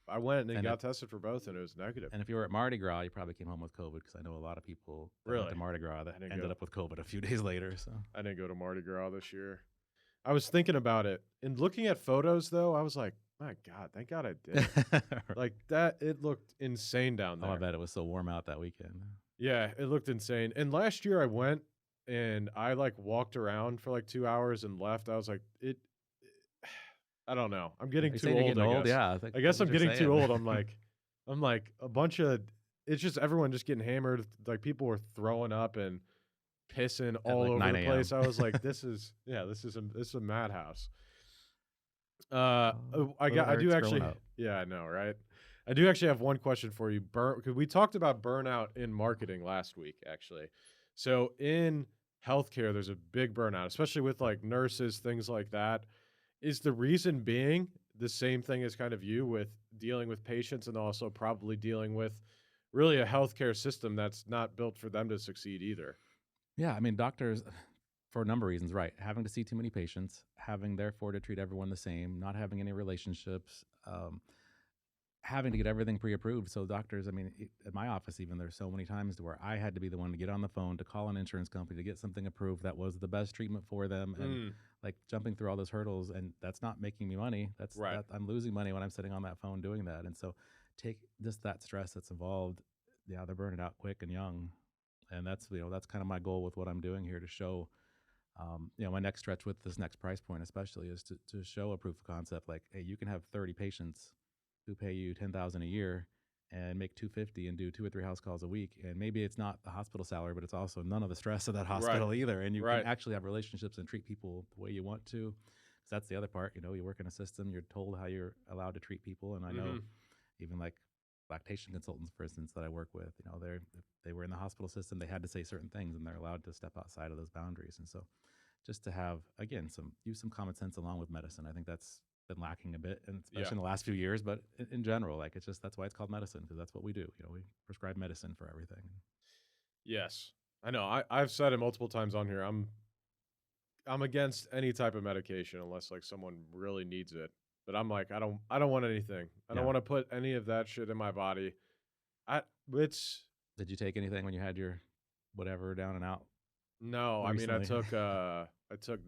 I went and And got tested for both, and it was negative. And if you were at Mardi Gras, you probably came home with COVID because I know a lot of people that went Really? to Mardi Gras that I didn't ended go. up with COVID a few days later. So I didn't go to Mardi Gras this year. I was thinking about it. And looking at photos, though, I was like, my God, thank God I did. Like that, it looked insane down there. I bet it was so warm out that weekend. Yeah, it looked insane. And last year I went and I like walked around for like 2 hours and left. I was like, I don't know. I'm getting You too saying you're old. getting I old? guess. Yeah, I guess that's I'm what you're getting too saying. old. I'm like a bunch of. It's just everyone just getting hammered. Like people were throwing up and pissing all like over 9 the a.m. place. I was like, this is a madhouse. Oh, I do hurts growing actually. up. Yeah, I know, right? I do actually have one question for you. Because we talked about burnout in marketing last week, actually. So in healthcare, there's a big burnout, especially with like nurses, things like that. Is the reason being the same thing as kind of you with dealing with patients and also probably dealing with really a healthcare system that's not built for them to succeed either? Yeah, I mean, doctors, for a number of reasons, right? Having to see too many patients, having therefore to treat everyone the same, not having any relationships, having to get everything pre-approved. So doctors, I mean, at my office, even there's so many times to where I had to be the one to get on the phone to call an insurance company to get something approved that was the best treatment for them, and like jumping through all those hurdles, and that's not making me money. That's Right. I'm losing money when I'm sitting on that phone doing that, and so take just that stress that's involved. Yeah, they're burning out quick and young, and that's that's kind of my goal with what I'm doing here to show. My next stretch with this next price point, especially, is to show a proof of concept. Like, hey, you can have 30 patients who pay you $10,000 a year and make $250 and do 2 or 3 house calls a week. And maybe it's not the hospital salary, but it's also none of the stress of that hospital either. And you Right. can actually have relationships and treat people the way you want to. 'Cause that's the other part. You work in a system, you're told how you're allowed to treat people. And I know even like lactation consultants, for instance, that I work with, if they were in the hospital system, they had to say certain things, and they're allowed to step outside of those boundaries. And so, just to have again use some common sense along with medicine, I think that's been lacking a bit, and especially in the last few years. But in general, like that's why it's called medicine, because that's what we do. We prescribe medicine for everything. Yes, I know. I've said it multiple times on here. I'm against any type of medication unless like someone really needs it. But I'm like, I don't want anything. I don't want to put any of that shit in my body. Did you take anything when you had your whatever down and out? No, recently? I mean,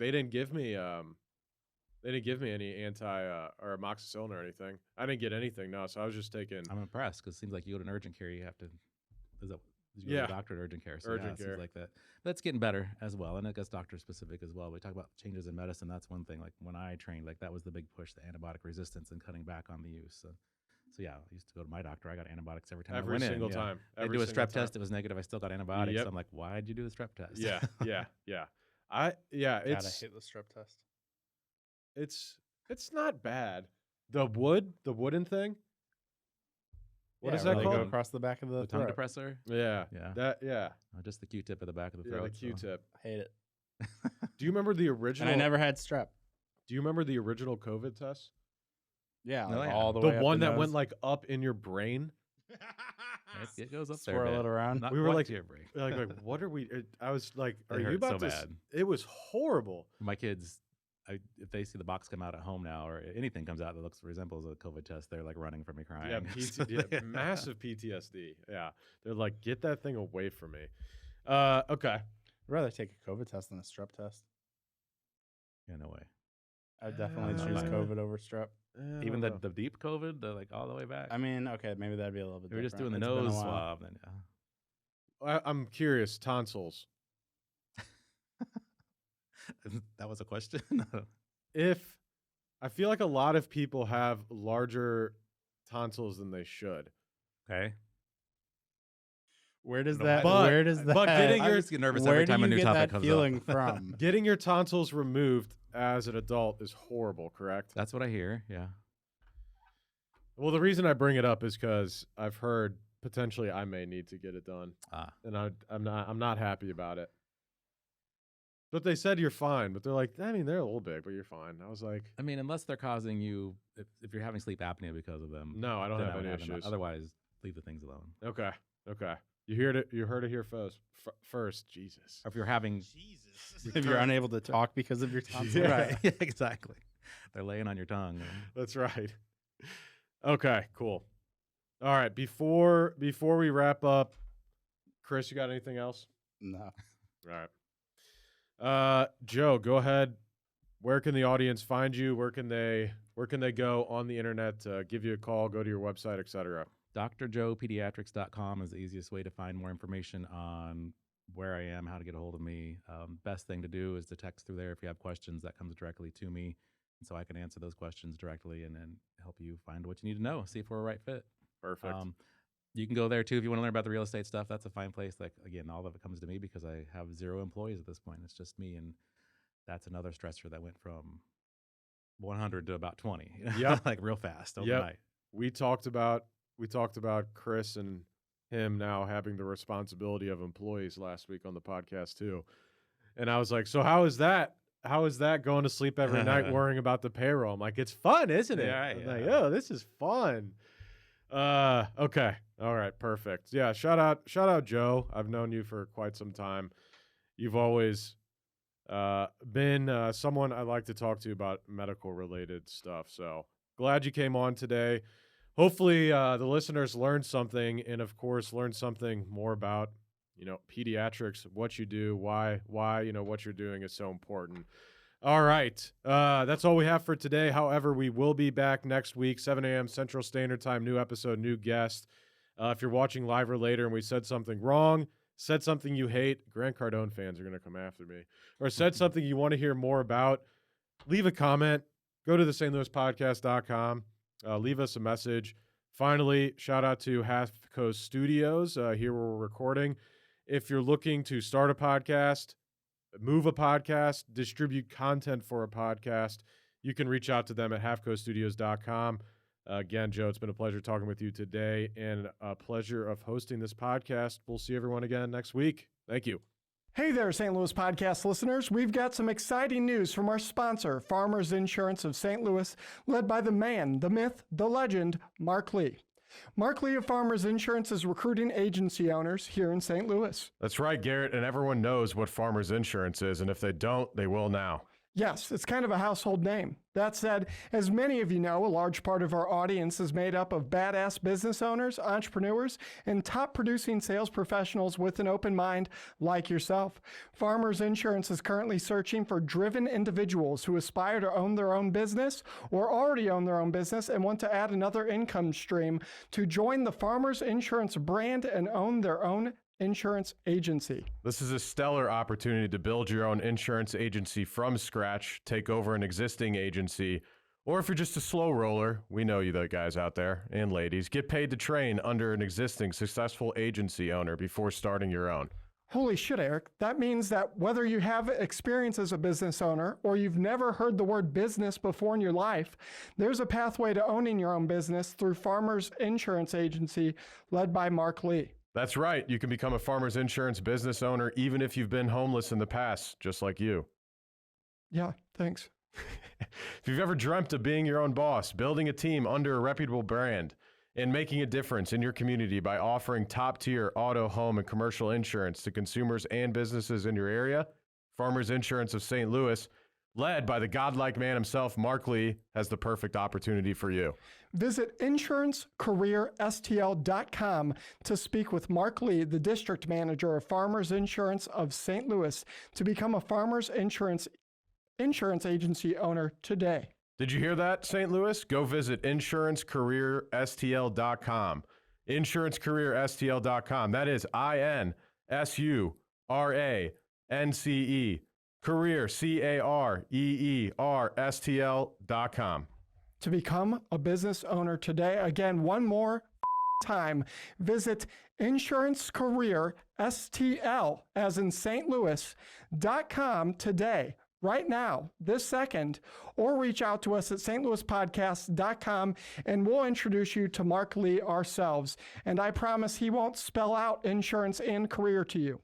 they didn't give me any anti or amoxicillin or anything. I didn't get anything, no. So I was just taking. I'm impressed, because it seems like you go to an urgent care, you have to. Did you go to the doctor at urgent care? So urgent it care. seems like that. That's getting better as well, and I guess doctor specific as well. We talk about changes in medicine. That's one thing. Like when I trained, like that was the big push, the antibiotic resistance and cutting back on the use. So yeah, I used to go to my doctor. I got antibiotics every time. Every single time. They do a strep test. It was negative. I still got antibiotics. So I'm like, why did you do the strep test? Yeah. God, I hate It's the strep test. it's not bad. The wooden thing. What is where that they called? Go across the back of the tongue throat. depressor. Yeah. Oh, just the Q-tip at the back of the Yeah, throat. the Q-tip. I hate it. Do you remember the original? And I never had strep. Do you remember the original COVID test? Yeah, Oh, like yeah. all the The way up one the that nose. went like up in your brain. It goes up there. Swirl it around. Not We were quite like- to your brain. Like, what are we? I was like, It are you hurt about so to? bad. It was horrible. My kids, if they see the box come out at home now, or anything comes out that resembles a COVID test, they're like running from me crying. Yeah, massive PTSD. Yeah, they're like, get that thing away from me. Okay. I'd rather take a COVID test than a strep test. Yeah, no way. I'd definitely Uh, choose I- COVID over strep. I Even don't the deep COVID, like all the way back. I mean, okay, maybe that'd be a little bit we were just doing different. the It's been a nose while. swab, then know. I'm curious. Tonsils. that was a question. If I feel like a lot of people have larger tonsils than they should. Okay. Where does No, that? but- where does that? but getting I your- just get nervous where every do time a you new get topic that comes feeling up. from? Getting your tonsils removed as an adult is horrible, correct? That's what I hear. Yeah. Well, the reason I bring it up is because I've heard potentially I may need to get it done, and I'm not happy about it. But they said you're fine, but they're like, I mean, they're a little big, but you're fine. I was like, I mean, unless they're causing you, if you're having sleep apnea because of them. no, I don't then have would any them. issues. Otherwise, leave the things alone. Okay. You heard it here first. First, Jesus. Or if you're having, Jesus. If you're unable to talk because of your tonsils. Yeah. right? Yeah, exactly. They're laying on your tongue. That's right. Okay, cool. All right, before we wrap up, Chris, you got anything else? No. All right. Joe, go ahead. Where can the audience find you? Where can they go on the internet, give you a call, go to your website, etc.? drjoepediatrics.com is the easiest way to find more information on where I am, how to get a hold of me. Best thing to do is to text through there if you have questions. That comes directly to me, and so I can answer those questions directly and help you find what you need to know, see if we're a right fit. Perfect. You can go there too if you want to learn about the real estate stuff. That's a fine place. Like again, all of it comes to me because I have 0 employees at this point. It's just me, and that's another stressor that went from 100 to about 20. Yep. Like real fast overnight. We talked about Chris and him now having the responsibility of employees last week on the podcast too. And I was like, so how is that? How is that going to sleep every night worrying about the payroll? I'm like, it's fun, isn't it? Yeah, I'm yeah. like, oh, this is fun. Okay. All right, perfect. Yeah, shout out Joe. I've known you for quite some time. You've always been someone I like to talk to about medical related stuff. So glad you came on today. Hopefully the listeners learned something, and of course learned something more about, pediatrics, what you do, why, what you're doing is so important. All right. That's all we have for today. However, we will be back next week, 7 a.m. Central Standard Time, new episode, new guest. If you're watching live or later and we said something wrong, said something you hate, Grant Cardone fans are going to come after me, or said something you want to hear more about, leave a comment. Go to the stlouispodcast.com. Leave us a message. Finally, shout out to Half Coast Studios, here where we're recording. If you're looking to start a podcast, move a podcast, distribute content for a podcast, you can reach out to them at halfcoaststudios.com. Again, Joe, it's been a pleasure talking with you today and a pleasure of hosting this podcast. We'll see everyone again next week. Thank you. Hey there, St. Louis podcast listeners. We've got some exciting news from our sponsor, Farmers Insurance of St. Louis, led by the man, the myth, the legend, Mark Lee. Mark Lee of Farmers Insurance is recruiting agency owners here in St. Louis. That's right, Garrett, and everyone knows what Farmers Insurance is, and if they don't, they will now. Yes, it's kind of a household name. That said, as many of you know, a large part of our audience is made up of badass business owners, entrepreneurs, and top producing sales professionals with an open mind like yourself. Farmers Insurance is currently searching for driven individuals who aspire to own their own business or already own their own business and want to add another income stream to join the Farmers Insurance brand and own their own insurance agency. This is a stellar opportunity to build your own insurance agency from scratch, take over an existing agency, or if you're just a slow roller, we know you the guys out there and ladies, get paid to train under an existing successful agency owner before starting your own. Holy shit, Eric. That means that whether you have experience as a business owner or you've never heard the word business before in your life, there's a pathway to owning your own business through Farmers Insurance Agency led by Mark Lee. That's right. You can become a Farmers Insurance business owner even if you've been homeless in the past, just like you. Yeah, thanks. If you've ever dreamt of being your own boss, building a team under a reputable brand, and making a difference in your community by offering top-tier auto, home, and commercial insurance to consumers and businesses in your area, Farmers Insurance of St. Louis, led by the godlike man himself, Mark Lee, has the perfect opportunity for you. Visit insurancecareerstl.com to speak with Mark Lee, the district manager of Farmers Insurance of St. Louis, to become a Farmers Insurance agency owner today. Did you hear that, St. Louis? Go visit insurancecareerstl.com. Insurancecareerstl.com. That is INSURANCE. Career, CAREERSTL.com. To become a business owner today, again, one more time, visit insurancecareerstl, as in St. Louis.com today, right now, this second, or reach out to us at stlouispodcast.com and we'll introduce you to Mark Lee ourselves. And I promise he won't spell out insurance and career to you.